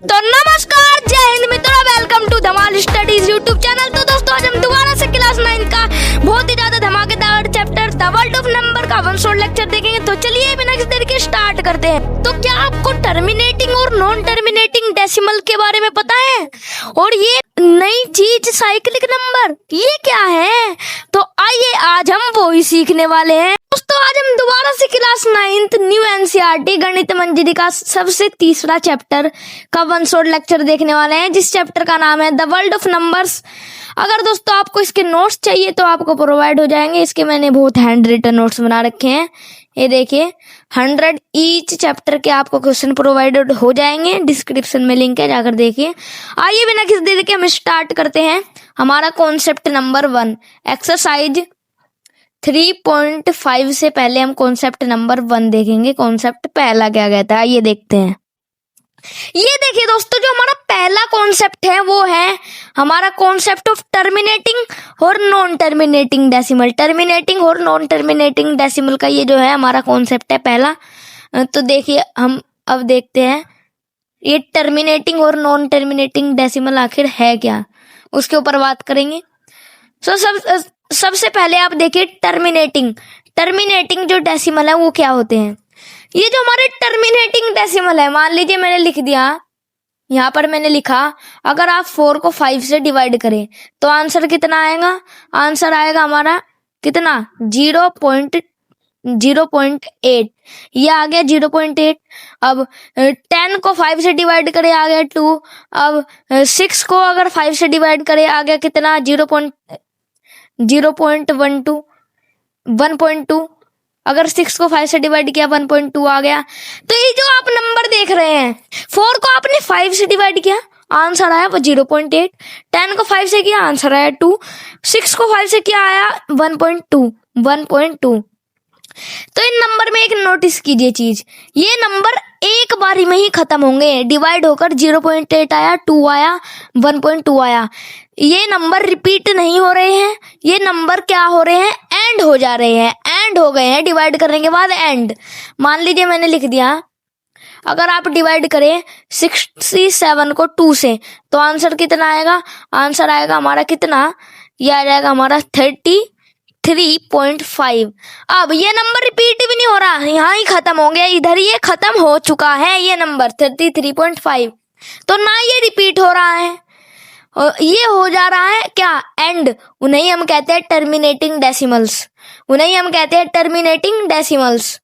तो नमस्कार, जय हिंद मित्रों, welcome to Dhamaal studies YouTube channel. तो दोस्तों आज हम दोबारा से क्लास 9 का बहुत ही ज्यादा धमाकेदार chapter the world of number का 1 शॉर्ट लेक्चर देखेंगे। तो चलिए बिना किसी देर के स्टार्ट करते हैं। तो क्या आपको टर्मिनेटिंग और नॉन टर्मिनेटिंग डेसिमल के बारे में पता है? और ये नई चीज साइक्लिक नंबर ये क्या है? तो आइए आज हम वो ही सीखने वाले हैं। दोस्तों आज हम दोबारा से क्लास 9th न्यू एनसीईआरटी गणित मंजरी का सबसे तीसरा चैप्टर का 1 शॉर्ट लेक्चर देखने वाले हैं, जिस चैप्टर का नाम है द वर्ल्ड ऑफ नंबर्स। अगर दोस्तों आपको इसके नोट्स चाहिए तो आपको प्रोवाइड हो जाएंगे। इसके मैंने बहुत हैंड रिटन नोट्स बना रखे हैं। ये देखिए 100 ईच चैप्टर के आपको क्वेश्चन प्रोवाइडेड हो जाएंगे। डिस्क्रिप्शन में लिंक है, जाकर देखिए। आइए बिना किसी देर के हम स्टार्ट करते हैं हमारा कॉन्सेप्ट नंबर 1 एक्सरसाइज 3.5 से पहले हम कॉन्सेप्ट नंबर 1 देखेंगे। कॉन्सेप्ट पहला क्या कहता है, ये देखते हैं। ये देखिए दोस्तों, जो हमारा पहला कॉन्सेप्ट है वो है हमारा कॉन्सेप्ट ऑफ टर्मिनेटिंग और नॉन टर्मिनेटिंग डेसिमल। टर्मिनेटिंग और नॉन टर्मिनेटिंग डेसिमल का ये जो है हमारा कॉन्सेप्ट है पहला। तो देखिए हम अब देखते हैं ये टर्मिनेटिंग और नॉन टर्मिनेटिंग डेसिमल आखिर है क्या, उसके ऊपर बात करेंगे। सबसे पहले आप देखिए टर्मिनेटिंग जो डेसिमल है वो क्या होते हैं। ये जो हमारे टर्मिनेटिंग डेसिमल है, मान लीजिए मैंने लिख दिया, यहाँ पर मैंने लिखा अगर आप 4 को 5 से डिवाइड करें तो आंसर कितना आएगा? आंसर आएगा हमारा कितना? 0.8। ये आ गया 0.8। अब 10 को 5 से डिवाइड करें आ गया 2। अब 6 को अगर 5 से डिवाइड करें आ गया कितना? 1.2। अगर 6 को 5 से डिवाइड किया 1.2 आ गया। तो ये जो आप नंबर देख रहे हैं, 4 को आपने 5 से डिवाइड किया, आंसर आया वो 0.8। 10 को 5 से किया, आंसर आया 2। 6 को 5 से किया, आया 1.2। तो इन नंबर में एक नोटिस कीजिए चीज, ये नंबर एक बारी में ही खत्म होंगे। डिवाइड होकर 0.8 आया, 2 आया, 1.2 आया। ये नंबर रिपीट नहीं हो रहे हैं, ये नंबर क्या हो रहे हैं? एंड हो जा रहे हैं, एंड हो गए हैं डिवाइड करने के बाद एंड। मान लीजिए मैंने लिख दिया अगर आप डिवाइड करें 67 को 2 से तो आंसर कितना आएगा? आंसर आएगा हमारा कितना? ये आ जाएगा हमारा 33.5। अब ये नंबर रिपीट भी नहीं हो रहा, यहाँ ही खत्म हो गया, इधर ये खत्म हो चुका है ये नंबर 33.5। तो ना ये रिपीट हो रहा है, ये हो जा रहा है क्या? एंड। उन्हें हम कहते हैं टर्मिनेटिंग डेसिमल्स।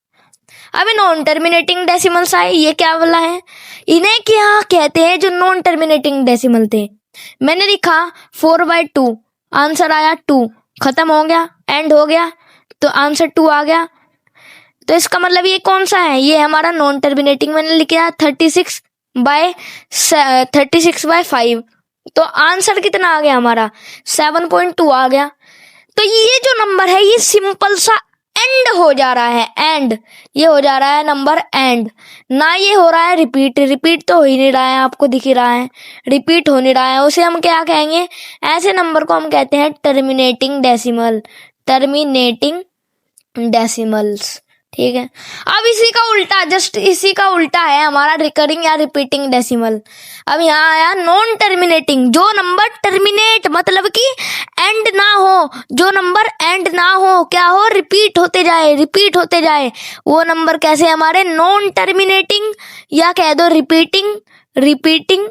अभी नॉन टर्मिनेटिंग डेसिमल्स आए, ये क्या वाला है? इन्हें क्या कहते हैं? जो नॉन टर्मिनेटिंग डेसिमल थे। मैंने लिखा 4/2, आंसर आया 2, खत्म हो गया, एंड हो गया, तो आंसर 2 आ गया। तो इसका मतलब ये कौन सा है? ये हमारा नॉन टर्मिनेटिंग। मैंने लिखा 36/5, तो आंसर कितना आ गया हमारा? 7.2 आ गया। तो ये जो नंबर है ये सिंपल सा एंड हो जा रहा है, एंड। ये हो जा रहा है नंबर एंड, ना ये हो रहा है रिपीट तो हो ही नहीं रहा है, आपको दिख ही रहा है रिपीट हो नहीं रहा है। उसे हम क्या कहेंगे? ऐसे नंबर को हम कहते हैं टर्मिनेटिंग डेसिमल्स। ठीक है। अब इसी का उल्टा, जस्ट इसी का उल्टा है हमारा रिकरिंग या रिपीटिंग डेसिमल। अब यहाँ आया नॉन टर्मिनेटिंग, जो नंबर टर्मिनेट मतलब कि एंड ना हो, जो नंबर एंड ना हो, क्या हो? रिपीट होते जाए। वो नंबर कैसे हमारे? नॉन टर्मिनेटिंग, या कह दो रिपीटिंग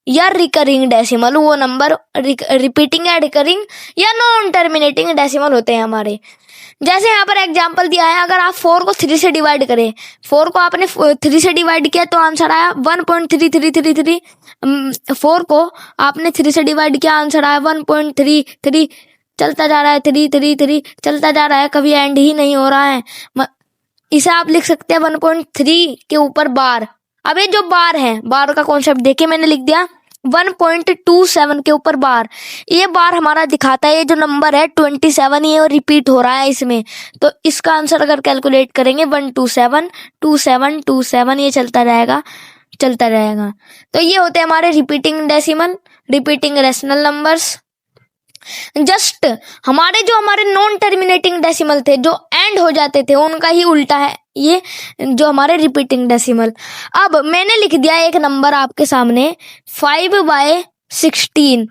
या रिकरिंग डेसिमल। वो नंबर रिपीटिंग या रिकरिंग या नॉन टर्मिनेटिंग डेसिमल होते हैं हमारे। जैसे यहाँ पर एग्जाम्पल दिया है, अगर आप 4 को 3 से डिवाइड करें, 4 को आपने 3 से डिवाइड किया तो आंसर आया 1.3333। 4 को आपने 3 से डिवाइड किया, आंसर आया 1.33। चलता जा रहा है 3 चलता जा रहा है, कभी एंड ही नहीं हो रहा है। इसे आप लिख सकते हैं 1.3 के ऊपर बार। अब ये जो बार है, बार का कॉन्सेप्ट देखिए, मैंने लिख दिया 1.27 के ऊपर बार। ये बार हमारा दिखाता है ये जो नंबर है 27, ये और रिपीट हो रहा है इसमें। तो इसका आंसर अगर कैलकुलेट करेंगे 127 ये चलता रहेगा। तो ये होते हैं हमारे repeating decimal, repeating rational numbers. Just हमारे नॉन टर्मिनेटिंग डेसिमल थे जो एंड हो जाते थे उनका ही उल्टा है ये जो हमारे रिपीटिंग डेसिमल। अब मैंने लिख दिया एक नंबर आपके सामने 5/16।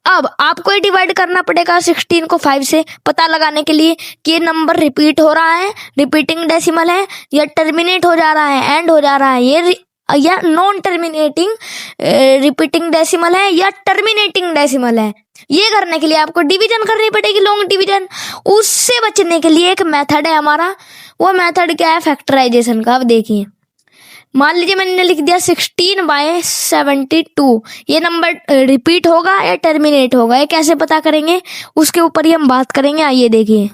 अब आपको ये डिवाइड करना पड़ेगा 16 को 5 से पता लगाने के लिए कि ये नंबर रिपीट हो रहा है, रिपीटिंग डेसिमल है, या टर्मिनेट हो जा रहा है, एंड हो जा रहा है, ये या नॉन टर्मिनेटिंग रिपीटिंग डेसिमल है या टर्मिनेटिंग डेसिमल है। ये करने के लिए आपको डिवीजन करनी पड़ेगी, लॉन्ग डिवीजन। उससे बचने के लिए एक मेथड है हमारा, वो मेथड क्या है, फैक्टराइजेशन का। अब देखिए, मान लीजिए मैंने लिख दिया 16/72, ये नंबर रिपीट होगा या टर्मिनेट होगा, ये कैसे पता करेंगे उसके ऊपर ही हम बात करेंगे। आइए देखिए,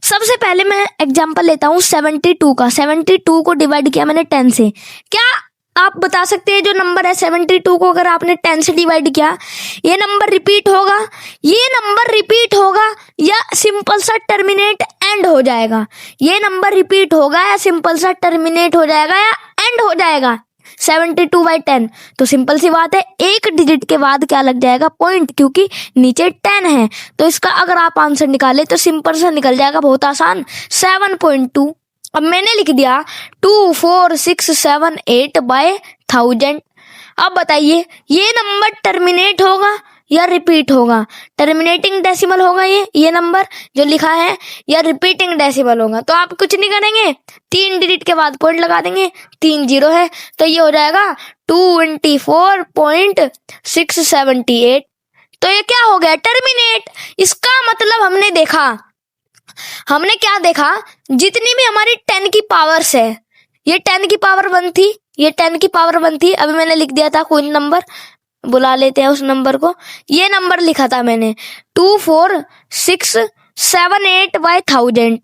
सबसे पहले मैं एग्जांपल लेता हूँ 72 का। 72 को डिवाइड किया मैंने 10 से। क्या आप बता सकते हैं जो नंबर है 72 को अगर आपने 10 से डिवाइड किया, ये नंबर रिपीट होगा, ये नंबर रिपीट होगा या सिंपल सा टर्मिनेट एंड हो जाएगा? ये नंबर रिपीट होगा या सिंपल सा टर्मिनेट हो जाएगा या एंड हो जाएगा? 72/10 तो सिंपल सी बात है, एक डिजिट के बाद क्या लग जाएगा, पॉइंट, क्योंकि नीचे 10 है। तो इसका अगर आप आंसर निकाले तो सिंपल सा निकल जाएगा, बहुत आसान, 7.2। अब मैंने लिख दिया 2467/1000। अब बताइए ये नंबर टर्मिनेट होगा या रिपीट होगा? टर्मिनेटिंग डेसिमल होगा ये नंबर जो लिखा है, या रिपीटिंग डेसिमल होगा? तो आप कुछ नहीं करेंगे, 3 डिजिट के बाद पॉइंट लगा देंगे, 3 0 है तो ये हो जाएगा 24.678। तो ये क्या हो गया, टर्मिनेट। इसका मतलब हमने क्या देखा, जितनी भी हमारी 10 की पावर्स है, ये 10 की पावर 1 थी, ये 10 की पावर 1 थी। अभी मैंने लिख दिया था कोई नंबर, बुला लेते हैं उस नंबर को। ये नंबर लिखा था मैंने 24,678/1000।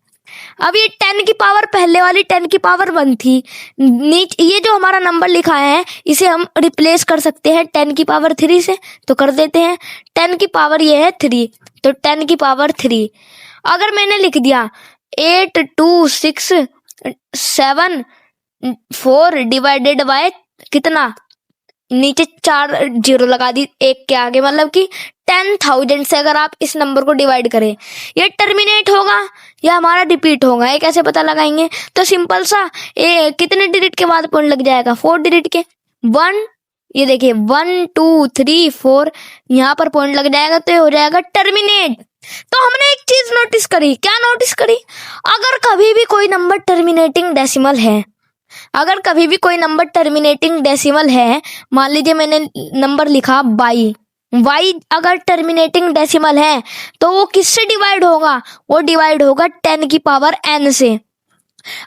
अब ये 10 की पावर, पहले वाली 10 की पावर 1 थी, नीचे ये जो हमारा नंबर लिखा है इसे हम रिप्लेस कर सकते हैं 10 की पावर 3 से, तो कर देते हैं। 10 की पावर ये है 3, तो 10 की पावर 3। अगर मैंने लिख दिया 8267/4 डिवाइडेड बाय कितना, नीचे 4 0 लगा दी एक के आगे, मतलब कि 10,000 से अगर आप इस नंबर को डिवाइड करें, ये टर्मिनेट होगा या हमारा रिपीट होगा, ये कैसे पता लगाएंगे? तो सिंपल सा, कितने डिजिट के बाद पॉइंट लग जाएगा, 4 डिजिट के। 1, ये देखिए 1 2 3 4 यहाँ पर पॉइंट लग जाएगा, तो ये हो जाएगा टर्मिनेट। तो हमने एक चीज नोटिस करी, क्या नोटिस करी, अगर कभी भी कोई नंबर टर्मिनेटिंग डेसिमल है, अगर कभी भी कोई नंबर टर्मिनेटिंग डेसिमल है, मान लीजिए मैंने नंबर लिखा y अगर टर्मिनेटिंग डेसिमल है तो वो किससे डिवाइड होगा, वो डिवाइड होगा 10 की पावर n से।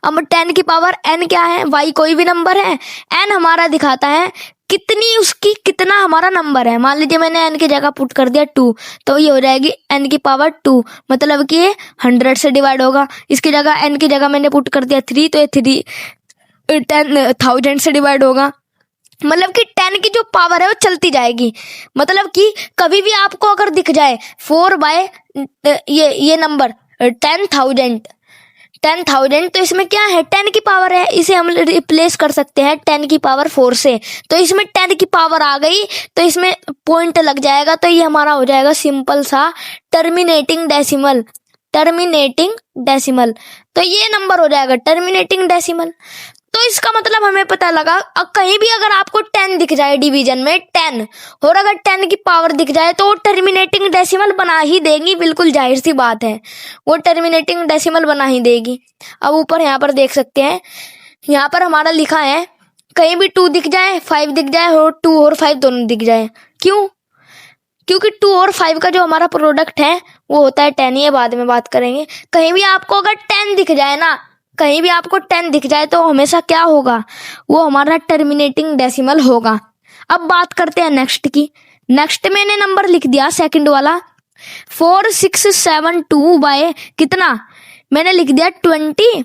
अब 10 की पावर n क्या है, y कोई भी नंबर है, n हमारा दिखाता है कितना हमारा नंबर है। मान लीजिए मैंने n की जगह पुट कर दिया 2, तो ये हो जाएगी n की पावर 2, मतलब कि ये 100 से डिवाइड होगा। इसकी जगह n की जगह मैंने पुट कर दिया 3, तो ये 10,000 से डिवाइड होगा, मतलब कि 10 की जो पावर है वो चलती जाएगी। मतलब कि कभी भी आपको अगर दिख जाए 4 ये नंबर 10,000, तो इसमें क्या है, 10 की पावर है, इसे हम रिप्लेस कर सकते हैं 10 की पावर 4 से। तो इसमें 10 की पावर आ गई तो इसमें पॉइंट लग जाएगा, तो ये हमारा हो जाएगा सिंपल सा टर्मिनेटिंग डेसिमल। तो ये नंबर हो जाएगा टर्मिनेटिंग डेसिमल। तो इसका मतलब हमें पता लगा, कहीं भी अगर आपको 10 दिख जाए डिवीजन में 10, और अगर 10 की पावर दिख जाए तो वो टर्मिनेटिंग डेसिमल बना ही देगी, बिल्कुल जाहिर सी बात है, वो टर्मिनेटिंग डेसिमल बना ही देगी। अब ऊपर यहाँ पर देख सकते हैं, यहाँ पर हमारा लिखा है कहीं भी 2 दिख जाए, 5 दिख जाए, और 2 और 5 दोनों दिख जाए। क्यों? क्योंकि 2 और 5 का जो हमारा प्रोडक्ट है वो होता है 10, ये बाद में बात करेंगे। कहीं भी आपको अगर 10 दिख जाए ना, कहीं भी आपको 10 दिख जाए तो हमेशा क्या होगा, वो हमारा टर्मिनेटिंग डेसिमल होगा। अब बात करते हैं नेक्स्ट की। नेक्स्ट मैंने नंबर लिख दिया सेकंड वाला 4672 बाय कितना, मैंने लिख दिया 25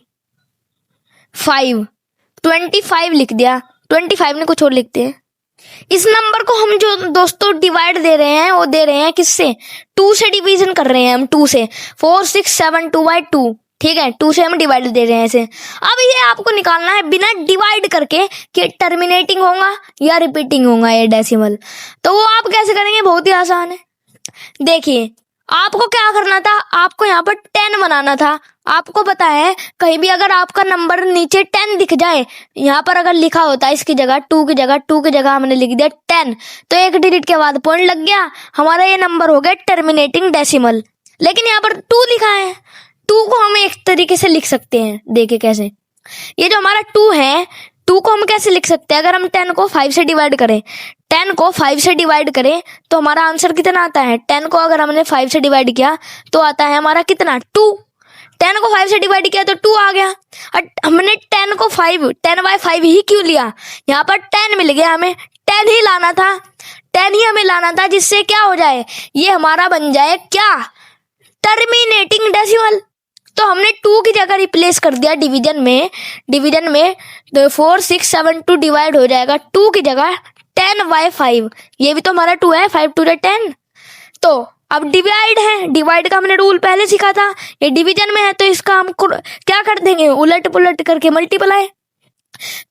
लिख दिया, 25 ने कुछ और लिखते हैं। इस नंबर को हम जो दोस्तों डिवाइड दे रहे हैं वो दे रहे हैं किससे, 2 से डिवीजन कर रहे हैं हम, 2 से 4672/2, ठीक है, 2 से हम डिवाइड दे रहे हैं इसे। अब ये आपको निकालना है बिना डिवाइड करके कि टर्मिनेटिंग होगा या रिपीटिंग होगा ये डेसिमल। तो वो आप कैसे करेंगे, बहुत ही आसान है। देखिए आपको क्या करना था, आपको यहाँ पर 10 बनाना था। आपको पता है कहीं भी अगर आपका नंबर नीचे 10 दिख जाए, यहाँ पर अगर लिखा होता है इसकी जगह 2 की जगह हमने लिख दिया 10, तो एक डिजिट के बाद पॉइंट लग गया, हमारा ये नंबर हो गया टर्मिनेटिंग डेसिमल। लेकिन यहाँ पर 2 लिखा है, 2 को हम एक तरीके से लिख सकते हैं, देखिए कैसे। ये जो हमारा 2 है, 2 को हम कैसे लिख सकते हैं, अगर हम 10 को 5 से डिवाइड करें, 10 को 5 से डिवाइड करें तो हमारा आंसर कितना आता है। 10 को अगर हमने 5 से डिवाइड किया तो आता है हमारा कितना, 2। 10 को 5 से डिवाइड किया तो 2 आ गया। और हमने 10 को 10/5 ही क्यों लिया, यहाँ पर 10 मिल गया, हमें 10 ही लाना था, 10 ही हमें लाना था, जिससे क्या हो जाए, ये हमारा बन जाए क्या, टर्मिनेटिंग डेसिमल। तो हमने 2 की जगह रिप्लेस कर दिया डिवीजन में, तो 4 6 7 2 डिवाइड हो जाएगा 2 की जगह 10/5। ये भी तो हमारा 2 है, 5 2 10। तो अब डिवाइड है, डिवाइड का हमने रूल पहले सीखा था, ये डिवीजन में है तो इसका हम क्या कर देंगे, उलट पुलट करके मल्टीप्लाई।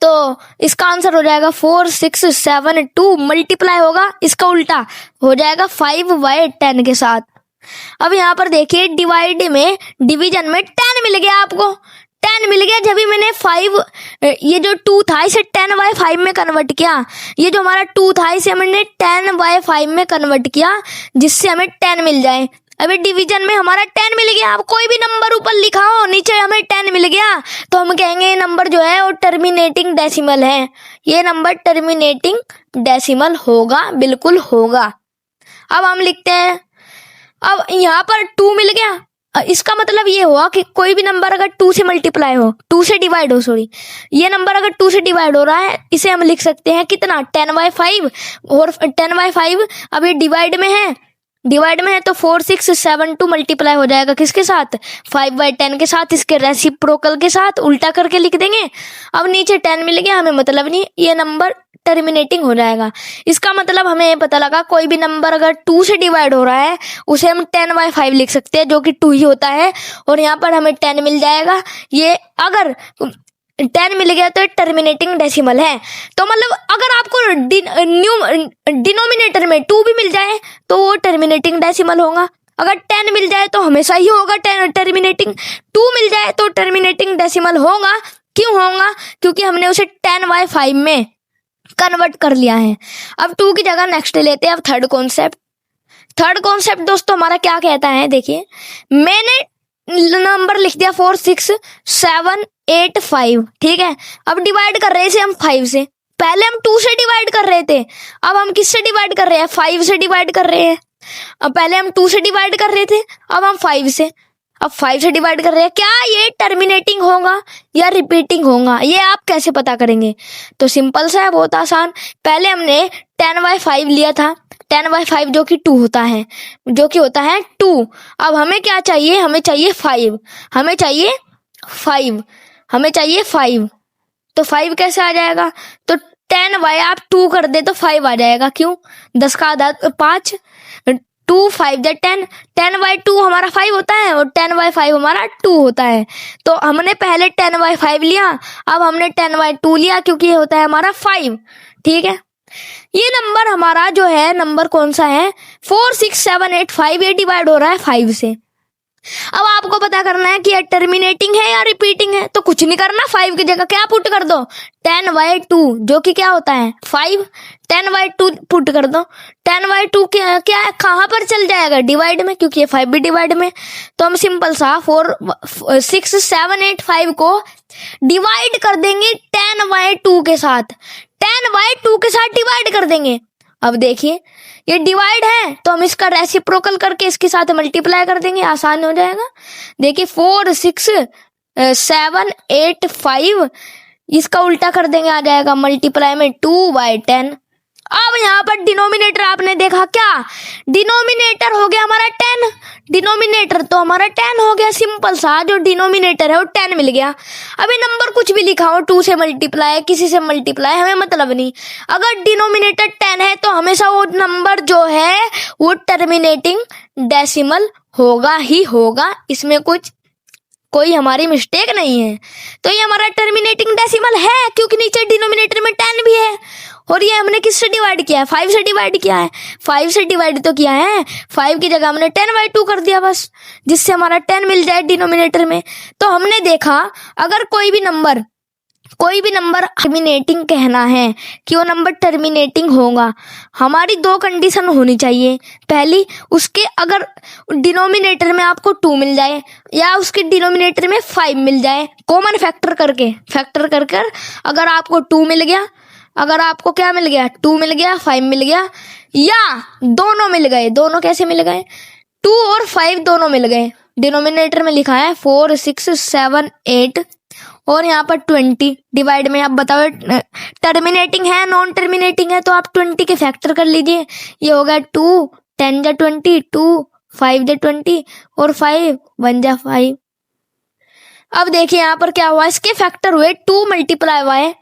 तो इसका आंसर हो जाएगा 4 6 7 2 मल्टीप्लाई होगा, इसका उल्टा हो जाएगा 5/10 के साथ। अब यहाँ पर देखिए डिवीजन में 10 मिल गया, आपको 10 मिल गया। जब भी मैंने 5, ये जो 2 था इसे 10/5 में कन्वर्ट किया, ये जो हमारा 2 था इसे हमने 10/5 में कन्वर्ट किया, जिससे हमें 10 मिल जाए। अभी डिवीजन में हमारा 10 मिल गया, आप कोई भी नंबर ऊपर लिखा हो, नीचे हमें 10 मिल गया तो हम कहेंगे ये नंबर जो है वो टर्मिनेटिंग डेसिमल है, ये नंबर टर्मिनेटिंग डेसिमल होगा, बिल्कुल होगा। अब हम लिखते हैं, अब यहाँ पर 2 मिल गया, इसका मतलब ये हुआ कि कोई भी नंबर अगर 2 से मल्टीप्लाई हो, 2 से डिवाइड हो, सॉरी, ये नंबर अगर 2 से डिवाइड हो रहा है, इसे हम लिख सकते हैं कितना, 10/5। और 10/5 अब ये डिवाइड में है तो 4 6 7 2 मल्टीप्लाई हो जाएगा किसके साथ, 5/10 के साथ, इसके रेसिप्रोकल के साथ उल्टा करके लिख देंगे। अब नीचे 10 मिल गया, हमें मतलब नहीं, ये नंबर टर्मिनेटिंग हो जाएगा। इसका मतलब हमें ये पता लगा कोई भी नंबर अगर 2 से डिवाइड हो रहा है उसे हम 10/5 लिख सकते हैं, जो कि 2 ही होता है, और यहाँ पर हमें 10 मिल जाएगा। ये अगर 10 मिल गया तो टर्मिनेटिंग डेसिमल है। तो मतलब अगर आपको डिनोमिनेटर में 2 भी मिल जाए तो वो टर्मिनेटिंग डेसिमल होगा, अगर 10 मिल जाए तो हमेशा ही होगा टर्मिनेटिंग, 2 मिल जाए तो टर्मिनेटिंग डेसिमल होगा। क्यों होगा, क्योंकि हमने उसे 10/5 में कन्वर्ट कर लिया है। अब 2 की जगह नेक्स्ट लेते हैं, अब थर्ड कॉन्सेप्ट दोस्तों हमारा क्या कहता है, देखिए मैंने नंबर लिख दिया 4 6 7 8 5, ठीक है। अब डिवाइड कर रहे थे हम 5 से, पहले हम 2 से डिवाइड कर रहे थे, अब हम किससे डिवाइड कर रहे हैं, 5 से डिवाइड कर रहे हैं। अब पहले हम 2 से डिवाइड कर रहे थे, अब हम 5 से, अब 5 से डिवाइड कर रहे हैं। क्या ये टर्मिनेटिंग होगा या रिपीटिंग होगा, ये आप कैसे पता करेंगे, तो सिंपल सा है, बहुत आसान। पहले हमने 10/5 लिया था, 10/5 जो कि 2 होता है, 2। अब हमें क्या चाहिए, हमें चाहिए 5, हमें चाहिए 5। तो 5 कैसे आ जाएगा, तो 10 आप 2 कर दे तो 5 आ जाएगा। क्यों, 10 का आधा 5, 2 5 10, 10/2 हमारा 5 होता है और 10/5 हमारा 2 होता है। तो हमने पहले 10/5 लिया, अब हमने 10/2 लिया, क्योंकि ये होता है हमारा 5, ठीक है। ये नंबर हमारा जो है, नंबर कौन सा है, 4 6 7 8 5, ये डिवाइड हो रहा है 5 से। अब आपको पता करना है कि ये टर्मिनेटिंग है या रिपीटिंग है, तो कुछ नहीं करना, 5 की जगह क्या पुट कर दो, 10/2 जो कि क्या होता है 5, 10/2 पुट कर दो। 10/2 क्या है, कहाँ पर चल जाएगा, डिवाइड में, क्योंकि ये 5 भी डिवाइड में। तो हम सिंपल सा 4 6 7 8 5 को डिवाइड कर देंगे 10/2 के साथ, 10/2 के साथ डिवाइड कर देंगे। अब देखिए ये डिवाइड है तो हम इसका रेसिप्रोकल करके इसके साथ मल्टीप्लाई कर देंगे, आसान हो जाएगा। देखिए 4 6 7 8 5, इसका उल्टा कर देंगे, आ जाएगा मल्टीप्लाई में 2/10। अब यहाँ पर डिनोमिनेटर आपने देखा, क्या डिनोमिनेटर हो गया हमारा 10, डिनोमिनेटर तो हमारा 10 हो गया, सिंपल सा जो डिनोमिनेटर है वो 10 मिल गया। अभी नंबर कुछ भी लिखा हो, 2 से मल्टीप्लाई, किसी से मल्टीप्लाई, हमें मतलब नहीं, अगर डिनोमिनेटर 10 है तो हमेशा वो नंबर जो है वो टर्मिनेटिंग डेसिमल होगा ही होगा, इसमें कोई हमारी मिस्टेक नहीं है। तो ये हमारा टर्मिनेटिंग डेसिमल है, क्योंकि नीचे डिनोमिनेटर में 10 भी है और ये हमने किससे डिवाइड किया है, 5 से डिवाइड किया है, 5 से डिवाइड तो किया है, 5 की जगह हमने 10/2 कर दिया बस, जिससे हमारा 10 मिल जाए डिनोमिनेटर में। तो हमने देखा अगर कोई भी नंबर टर्मिनेटिंग कहना है कि वो नंबर टर्मिनेटिंग होगा, हमारी 2 कंडीशन होनी चाहिए। पहली, उसके अगर डिनोमिनेटर में आपको 2 मिल जाए या उसके डिनोमिनेटर में 5 मिल जाए, कॉमन फैक्टर कर अगर आपको 2 मिल गया, अगर आपको क्या मिल गया, 2 मिल गया, 5 मिल गया, या दोनों मिल गए। दोनों कैसे मिल गए, 2 और 5 दोनों मिल गए। डिनोमिनेटर में लिखा है 4, 6, 7, 8 और यहाँ पर 20 डिवाइड में। आप बताओ टर्मिनेटिंग है नॉन टर्मिनेटिंग है, तो आप 20 के फैक्टर कर लीजिए। ये हो गया 2, 10 जा 20, 2, 5 जा 20 और 5, 1 जा 5। अब देखिए यहाँ पर क्या हुआ, इसके फैक्टर हुए 2 मल्टीप्लाई बाय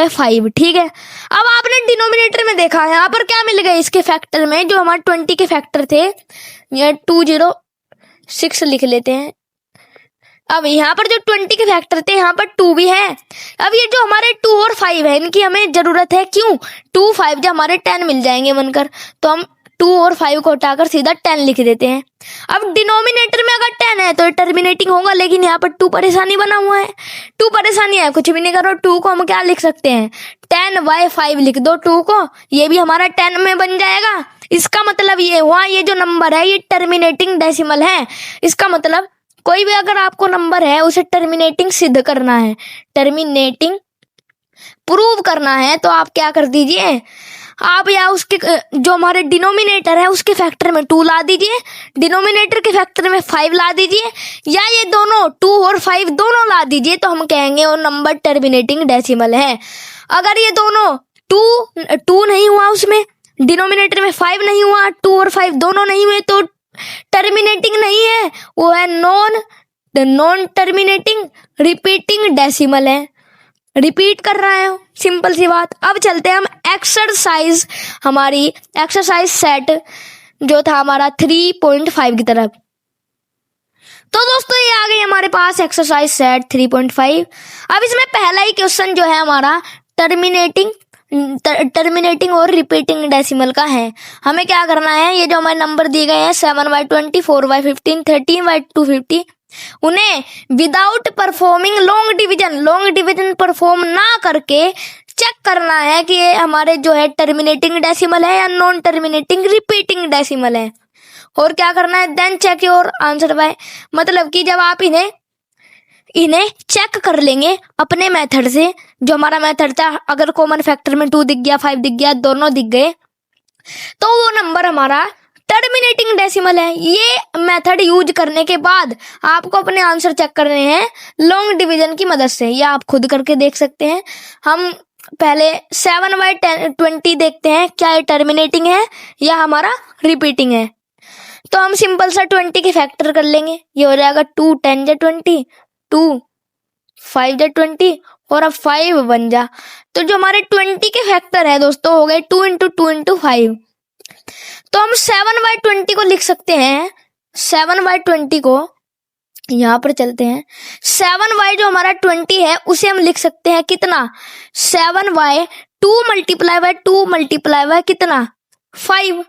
5, ठीक है। अब आपने डिनोमिनेटर में देखा, यहाँ पर क्या मिल गए इसके फैक्टर में, जो हमारे 20 के फैक्टर थे, ये 206 लिख लेते हैं। अब यहाँ पर जो 20 के फैक्टर थे, यहाँ पर 2 भी है। अब ये जो हमारे 2 और 5 है, इनकी हमें जरूरत है, क्यों, 2, 5 जो हमारे 10 मिल जाएंगे बनकर, तो हम 2 और 5 को हटाकर सीधा 10 लिख देते हैं। अब डिनोमिनेटर में अगर 10 है तो टर्मिनेटिंग होगा, लेकिन यहाँ पर 2 परेशानी बना हुआ है। 2 परेशानी है, कुछ भी नहीं करो, 2 को हम क्या लिख सकते हैं, 10/5 लिख दो 2 को, ये भी हमारा 10 में बन जाएगा। इसका मतलब ये हुआ, ये जो नंबर है ये टर्मिनेटिंग डेसिमल है। इसका मतलब कोई भी अगर आपको नंबर है उसे टर्मिनेटिंग सिद्ध करना है, टर्मिनेटिंग प्रूव करना है, तो आप क्या कर दीजिए, आप या उसके जो हमारे डिनोमिनेटर है उसके फैक्टर में 2 ला दीजिए, डिनोमिनेटर के फैक्टर में 5 ला दीजिए, या ये दोनों 2 और 5 दोनों ला दीजिए, तो हम कहेंगे वो नंबर टर्मिनेटिंग डेसिमल है। अगर ये दोनों 2 नहीं हुआ, उसमें डिनोमिनेटर में 5 नहीं हुआ, 2 और 5 दोनों नहीं हुए, तो टर्मिनेटिंग नहीं है, वो है नॉन टर्मिनेटिंग रिपीटिंग डेसिमल है, रिपीट कर रहा है, सिंपल सी बात। अब चलते हैं हम एक्सरसाइज, हमारी एक्सरसाइज सेट जो था हमारा 3.5 की तरफ। तो दोस्तों ये आ गई हमारे पास एक्सरसाइज सेट 3.5। अब इसमें पहला ही क्वेश्चन जो है हमारा टर्मिनेटिंग और रिपीटिंग डेसिमल का है। हमें क्या करना है, ये जो हमारे नंबर दिए गए हैं 7/20, 4/15, 13/250, उन्हें without performing long division perform ना करके चेक करना है कि ये हमारे जो है टर्मिनेटिंग डेसिमल है या नॉन टर्मिनेटिंग रिपीटिंग डेसिमल है। और क्या करना है, then check your answer by, मतलब कि जब आप इन्हें चेक कर लेंगे अपने मेथड से, जो हमारा मेथड था, अगर कॉमन फैक्टर में 2 दिख गया, 5 दिख गया, दोनों दिख गए, तो वो नंबर हमारा टर्मिनेटिंग डेसिमल है। ये मेथड यूज करने के बाद आपको अपने आंसर चेक करने हैं लॉन्ग डिवीजन की मदद से, या आप खुद करके देख सकते हैं। हम पहले 7/20 देखते हैं, क्या ये टर्मिनेटिंग है या हमारा रिपीटिंग है। तो हम सिंपल सा 20 के फैक्टर कर लेंगे, ये हो जाएगा 2, 10 जा 20, 2, 5 जा 20 और अब 5, 1 जा। तो जो हमारे 20 के फैक्टर है दोस्तों हो गए 2 × 2 × 5। तो हम 7/20 को लिख सकते हैं, 7/20 को यहाँ पर चलते हैं, 7y जो हमारा 20 है उसे हम लिख सकते हैं कितना, 7y 2 × 2 × कितना 5।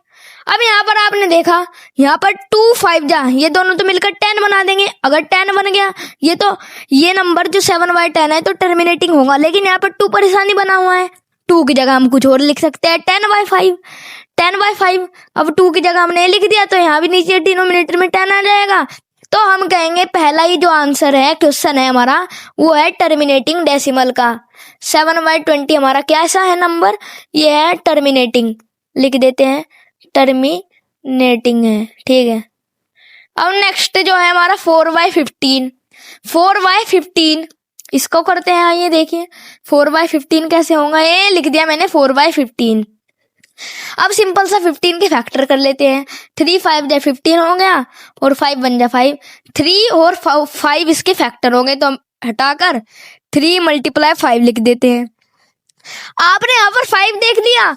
अब यहाँ पर आपने देखा, यहाँ पर 2, 5 जा, ये दोनों तो मिलकर 10 बना देंगे। अगर 10 बन गया, ये नंबर जो 7/10 है तो टर्मिनेटिंग होगा, लेकिन यहाँ पर 2 परेशानी बना हुआ है, 2 की जगह हम कुछ और लिख सकते हैं, 10/5। अब 2 की जगह हमने लिख दिया, तो यहाँ भी नीचे डिनोमिनेटर में 10 आ जाएगा। तो हम कहेंगे पहला ही जो आंसर है, क्वेश्चन है हमारा, वो है टर्मिनेटिंग डेसिमल का। 7/20 हमारा कैसा है नंबर, ये है टर्मिनेटिंग, लिख देते हैं टर्मिनेटिंग है, ठीक है। अब नेक्स्ट जो है हमारा 4/15, इसको करते हैं। ये देखिए 4/15 कैसे होगा, ये लिख दिया मैंने 4/15। अब सिंपल सा 15 के फैक्टर कर लेते हैं, 3, 5 जा 15 हो गया और 5, 1 जा 5, 3 और 5 इसके फैक्टर हो गए, तो हम हटाकर 3 × 5 लिख देते हैं। आपने यहाँ पर 5 देख लिया,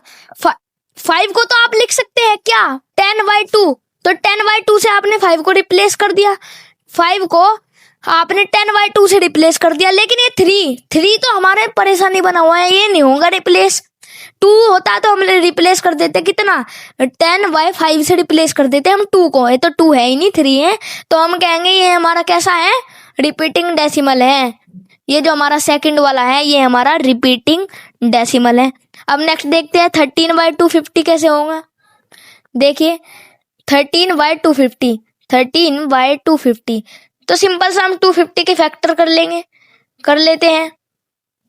5 को तो आप लिख सकते हैं क्या 10/2, तो 10/2 से आपने 5 को रिप्लेस कर दिया, 5 को आपने 10/2 से रिप्लेस कर दिया, लेकिन ये 3 तो हमारे परेशानी बना हुआ है, ये नहीं होगा रिप्लेस। 2 होता तो हम रिप्लेस कर देते कितना, 10/5 से रिप्लेस कर देते हम 2 को। ये तो 2 है ही नहीं, 3 है। तो हम कहेंगे ये हमारा कैसा है, रिपीटिंग डेसिमल है। ये जो हमारा सेकंड वाला है ये हमारा रिपीटिंग डेसिमल है। अब नेक्स्ट देखते हैं 13/250 कैसे होगा। देखिए 13/250 तो सिंपल सा हम 250 के फैक्टर कर लेते हैं।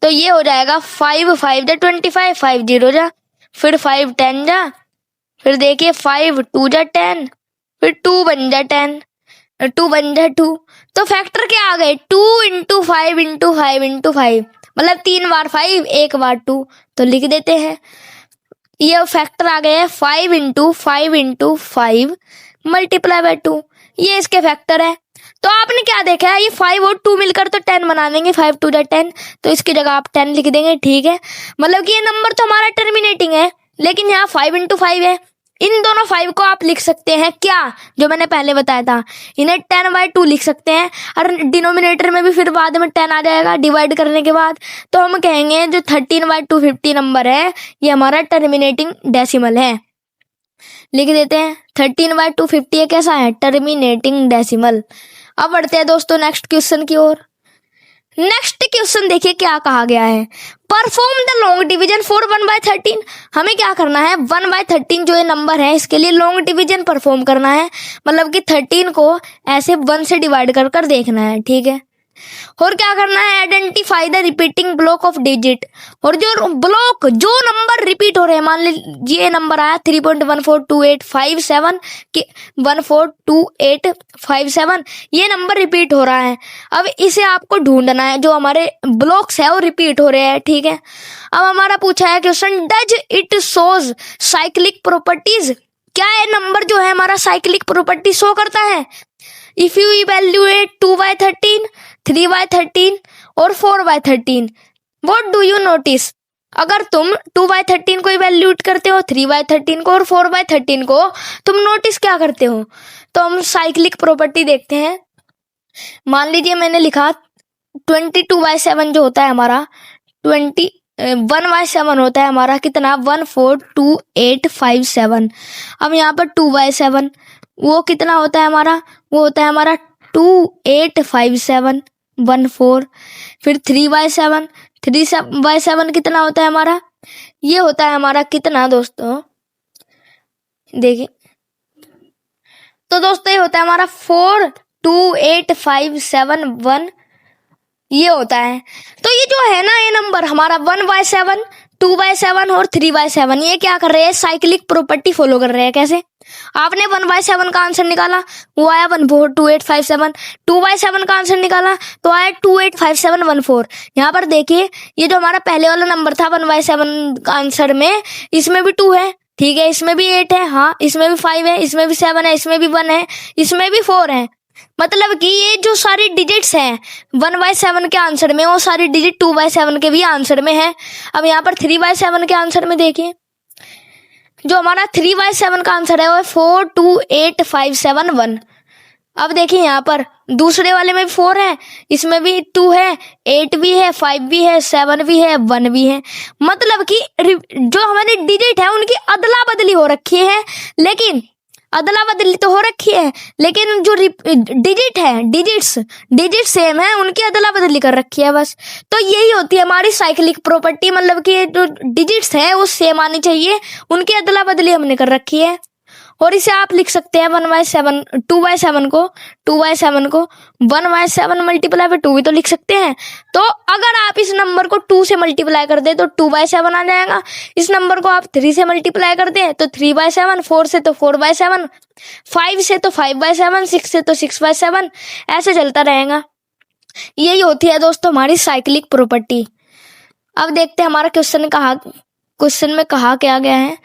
तो ये हो जाएगा 5 5 जा 25, 5 0 जा, फिर 5 10 जा, फिर देखिए 5 2 जा 10, फिर 2 बन जा 10, 2 बन जा 2। तो फैक्टर क्या आ गए, 2 × 5 × 5 × 5, मतलब 3 बार 5 1 बार 2। तो लिख देते हैं ये फैक्टर आ गए 5 × 5 × 5 × 2। ये इसके फैक्टर है। तो आपने क्या देखा है, ये 5 और 2 मिलकर तो 10 बना देंगे, 5 2 जा 10, तो इसकी जगह आप 10 लिख देंगे, ठीक है। मतलब कि ये नंबर तो हमारा टर्मिनेटिंग है, लेकिन यहाँ 5 × 5 है। इन दोनों 5 को आप लिख सकते हैं क्या, जो मैंने पहले बताया था, इन्हें 10/2 लिख सकते हैं, और डिनोमिनेटर में भी फिर बाद में 10 आ जाएगा डिवाइड करने के बाद। तो हम कहेंगे जो 13/250 नंबर है ये हमारा टर्मिनेटिंग डेसिमल है। लिख देते हैं 13/250 ये कैसा है, टर्मिनेटिंग डेसिमल। अब बढ़ते हैं दोस्तों नेक्स्ट क्वेश्चन की ओर। नेक्स्ट क्वेश्चन देखिए क्या कहा गया है, perform the long division for 1/13। हमें क्या करना है, 1/13 जो ये नंबर है इसके लिए लॉन्ग डिवीजन परफॉर्म करना है, मतलब कि 13 को ऐसे 1 से डिवाइड कर देखना है, ठीक है। और क्या करना है, identify the repeating block of digit. और जो ब्लॉक जो नंबर रिपीट हो रहे हैं, मान लीजिए ये नंबर आया 3.142857 के 142857, ये नंबर रिपीट हो रहा है। अब इसे आपको ढूंढना है, जो हमारे ब्लॉक्स है वो रिपीट हो रहे हैं, ठीक है। अब हमारा पूछा है question, does it shows cyclic properties. क्या ये नंबर जो है हमारा साइक्लिक प्रॉपर्टी शो करता है। इफ यू इवेल्युएट 2/13, 3/13 और 4/13, व्हाट डू यू नोटिस। अगर तुम 2/13 को इवेल्यूएट करते हो, 3/13 को और 4/13 को, तुम नोटिस क्या करते हो। तो हम साइक्लिक प्रॉपर्टी देखते हैं। मान लीजिए मैंने लिखा 22/7 जो होता है हमारा 1/7 होता है हमारा कितना, 142857। अब यहाँ पर 2/7 वो कितना होता है हमारा, वो होता है हमारा 285714। फिर 3/7, 3/7 कितना होता है हमारा, ये होता है हमारा कितना दोस्तों, देखिए तो दोस्तों ये होता है हमारा 428571, ये होता है। तो ये जो है ना ये नंबर हमारा 1/7, 2/7 और 3/7, ये क्या कर रहे हैं, साइक्लिक प्रॉपर्टी फॉलो कर रहे हैं। कैसे, आपने 1/7 का आंसर निकाला, वो आया 142857। 2/7 का आंसर निकाला तो आया 285714। यहाँ पर देखिए ये जो हमारा पहले वाला नंबर था 1/7 का आंसर में, इसमें भी 2 है, ठीक है, इसमें भी 8 है, हाँ इसमें भी 5 है, इसमें भी 7 है, इसमें भी 1 है, इसमें भी 4 है। मतलब कि ये जो सारी डिजिट्स हैं 1/7 के आंसर में, वो सारी डिजिट 2/7 के भी आंसर में है। अब यहाँ पर 3/7 के आंसर में देखिए, जो हमारा 3/7 का आंसर है वो है 428571। अब देखिए यहाँ पर दूसरे वाले में भी 4 है, इसमें भी 2 है, 8 भी है, 5 भी है, 7 भी है, 1 भी है। मतलब कि जो हमारी डिजिट है उनकी अदला बदली हो रखी है, लेकिन अदला बदली तो हो रखी है, लेकिन जो डिजिट है, डिजिट सेम है, उनकी अदला बदली कर रखी है बस। तो यही होती है हमारी साइक्लिक प्रॉपर्टी, मतलब कि जो डिजिट्स है वो सेम आनी चाहिए, उनकी अदला बदली हमने कर रखी है। और इसे आप लिख सकते हैं 1/7, 2/7 को 1/7 मल्टीप्लाई बाय 2 भी तो लिख सकते हैं। तो अगर आप इस नंबर को 2 से मल्टीप्लाई कर दे तो 2/7 आ जाएगा, इस नंबर को आप 3 से मल्टीप्लाई कर दे तो 3/7, 4 से तो 4/7, 5 से तो 5/7, 6 से तो 6/7, ऐसे चलता रहेगा। यही होती है दोस्तों हमारी साइक्लिक प्रॉपर्टी। अब देखते हैं हमारा क्वेश्चन में कहा क्या गया है।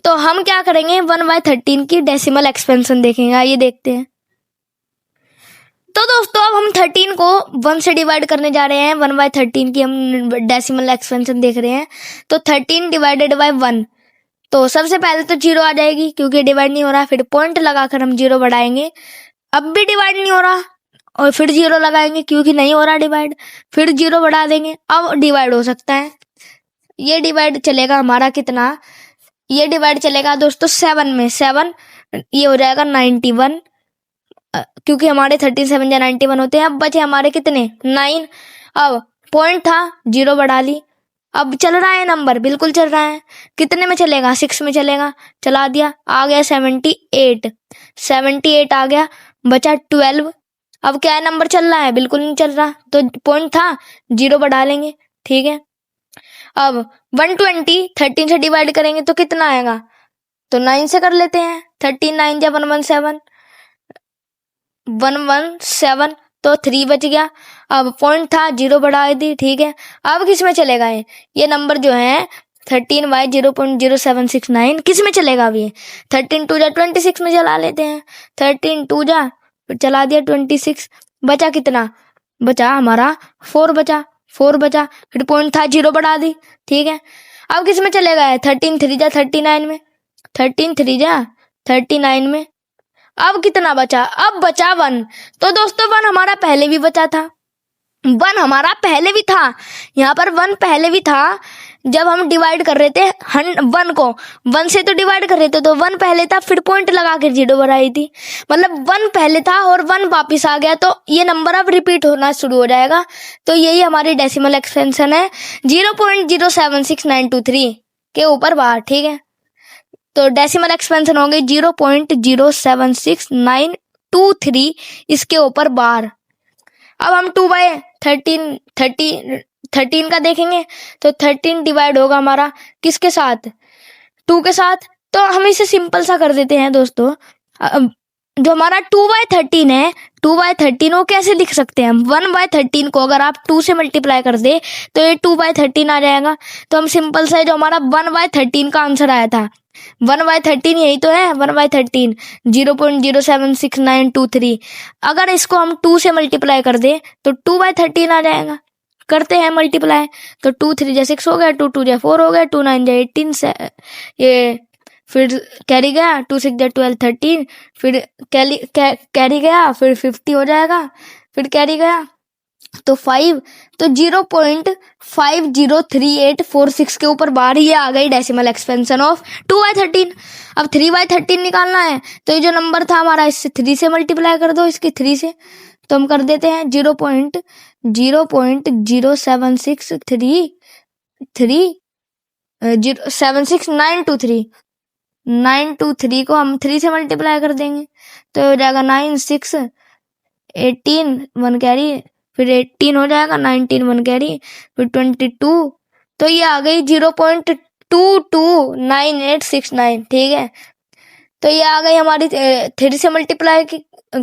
तो हम क्या करेंगे, 1/13 की डेसिमल एक्सपेंशन देखेंगे, आइए देखते हैं। तो दोस्तों अब हम 13 को 1 से डिवाइड करने जा रहे हैं, 1/13 की हम डेसिमल एक्सपेंशन देख रहे हैं। तो 13 डिवाइडेड बाय 1, तो सबसे पहले तो 0 आ जाएगी क्योंकि डिवाइड नहीं हो रहा, फिर पॉइंट लगाकर हम 0 बढ़ाएंगे, अब भी डिवाइड नहीं हो रहा, और फिर 0 लगाएंगे क्योंकि नहीं हो रहा डिवाइड, फिर 0 बढ़ा देंगे, अब डिवाइड हो सकता है। ये डिवाइड चलेगा हमारा कितना, ये डिवाइड चलेगा दोस्तों 7 में, 7 ये हो जाएगा 91, क्योंकि हमारे 13 7 या 91 होते हैं। अब बचे हमारे कितने 9। अब पॉइंट था 0 बढ़ा ली, अब चल रहा है नंबर, बिल्कुल चल रहा है। कितने में चलेगा 6 में चलेगा, चला दिया, आ गया 78, 78 आ गया, बचा 12। अब क्या है नंबर चल रहा है, बिल्कुल नहीं चल रहा, तो पॉइंट था 0 बढ़ा लेंगे, ठीक है। अब 120 13 से डिवाइड करेंगे तो कितना आएगा, तो 9 से कर लेते हैं, 13 9 जा 117, 117 तो 3 बच गया। अब पॉइंट था 0 बढ़ा दी, ठीक है। अब किस में चलेगा ये नंबर जो है 13 बाई 0.0769 किस में चलेगा, अभी 13 2 जा 26 में चला लेते हैं, 13 2 जा फिर चला दिया 26, बचा कितना, बचा हमारा 4 बचा, 4 बचा, फिर पॉइंट था 0 बढ़ा दी, ठीक है। अब किस में चलेगा 13 3 जा 39 में, 13 3 जा 39 में, अब कितना बचा, अब बचा 1। तो दोस्तों 1 हमारा पहले भी बचा था, 1 हमारा पहले भी था, यहाँ पर 1 पहले भी था जब हम डिवाइड कर रहे थे 1 को, 1 से तो डिवाइड कर रहे थे, तो 1 पहले था, फिर पॉइंट लगा के 0 बढ़ाई थी, मतलब 1 पहले था और 1 वापिस आ गया, तो ये नंबर अब रिपीट होना शुरू हो जाएगा। तो यही हमारी डेसिमल एक्सपेंशन है 0.076923 के ऊपर बाहर, ठीक है। तो डेसिमल एक्सपेंशन हो गई 0.076923 इसके ऊपर बार। अब हम 2/13 का देखेंगे, तो 13 डिवाइड होगा हमारा किसके साथ, 2 के साथ, तो हम इसे सिंपल सा कर देते हैं दोस्तों। जो हमारा 2/13 है, 2/13 वो कैसे लिख सकते हैं हम, 1/13 को अगर आप 2 से मल्टीप्लाई कर दे तो ये 2/13 आ जाएगा। तो हम सिंपल सा जो हमारा 1/13 का आंसर आया था, 1/13 यही तो है, 1/13 0.076923, अगर इसको हम 2 से मल्टीप्लाई कर दे तो 2/13 आ जाएगा। करते हैं मल्टीप्लाई, तो 2 3 जा 6 हो गया, 2 2 जा 4 हो गया, 2 9 जा 18 से ये फिर कैरी गया, 2 6 जा 12 13, फिर कैरी गया, फिर 50 हो जाएगा, फिर कैरी गया तो 5, तो 0.503846 के ऊपर बार ये आ गई डेसिमल एक्सपेंशन ऑफ 2/13। अब 3/13 निकालना है, तो ये जो नंबर था हमारा इससे 3 से मल्टीप्लाई कर दो, इसके 3 से, तो हम कर देते हैं 0.07693 को हम 3 से मल्टीप्लाई कर देंगे, तो हो जाएगा 9 6 18 1 कैरी, फिर 18 हो जाएगा, 19 1 कैरी, फिर 22, तो ये आ गई 0.229869, ठीक है। तो ये आ गई हमारी 3 से मल्टीप्लाई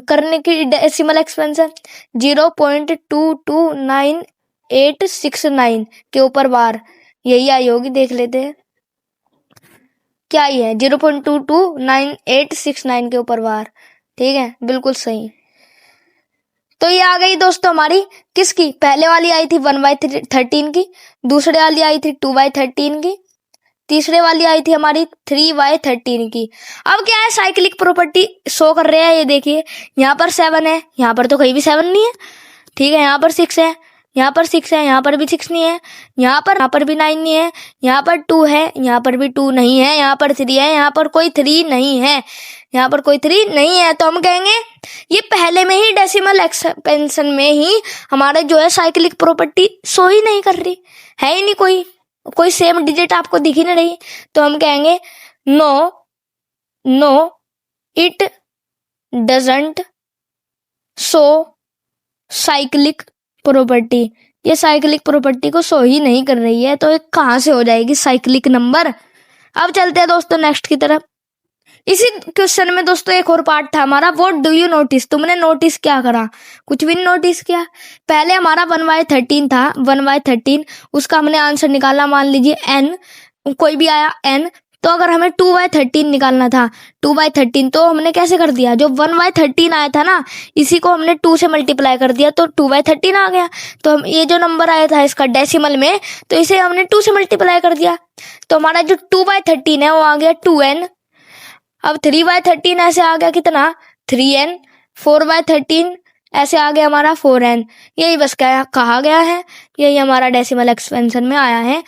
करने की डेसिमल एक्सपेंशन 0.229869 के ऊपर बार, यही आई होगी, देख लेते हैं क्या ही है, 0.229869 के ऊपर बार, ठीक है, बिल्कुल सही। तो ये आ गई दोस्तों हमारी किसकी, पहले वाली आई थी 1/13 की, दूसरे वाली आई थी 2/13 की, तीसरे वाली आई थी हमारी 3/13 की। अब क्या है, साइक्लिक प्रॉपर्टी शो कर रहे हैं, ये देखिए, यहाँ पर 7 है, यहाँ पर तो कहीं भी 7 नहीं है, ठीक है, यहाँ पर 6 है, यहाँ पर 6 है, यहाँ पर भी 6 नहीं है, यहाँ पर भी 9 नहीं है, यहाँ पर 2 है, यहाँ पर भी 2 नहीं है, यहाँ पर 3 है, यहाँ पर कोई 3 नहीं है, यहाँ पर कोई 3 नहीं है, तो हम कहेंगे ये पहले में ही डेसिमल एक्सपेंशन में ही हमारे जो है साइक्लिक प्रॉपर्टी शो ही नहीं कर रही है, ही नहीं कोई सेम डिजिट आपको दिख ही नहीं रही, तो हम कहेंगे no it doesn't show cyclic property, ये साइक्लिक प्रॉपर्टी को शो ही नहीं कर रही है, तो ये कहाँ से हो जाएगी साइक्लिक नंबर। अब चलते हैं दोस्तों नेक्स्ट की तरफ। इसी क्वेश्चन में दोस्तों एक और पार्ट था हमारा, व्हाट डू यू नोटिस, तुमने नोटिस क्या करा, कुछ भी नहीं नोटिस किया। पहले हमारा 1/13 था, 1/13 उसका हमने आंसर निकाला, मान लीजिए n, कोई भी आया n, तो अगर हमें 2/13 निकालना था, 2/13, तो हमने कैसे कर दिया, जो 1/13 आया था ना, इसी को हमने 2 से मल्टीप्लाई कर दिया, तो 2/13 आ गया। तो हम ये जो नंबर आया था इसका डेसिमल में, तो इसे हमने 2 से मल्टीप्लाई कर दिया, तो हमारा जो 2/13 है वो आ गया 2n। अब 3/13 ऐसे आ गया कितना 3n, 4/13 ऐसे आ गया हमारा 4n। यही बस क्या कहा गया है, यही हमारा डेसिमल एक्सपेंशन में आया है।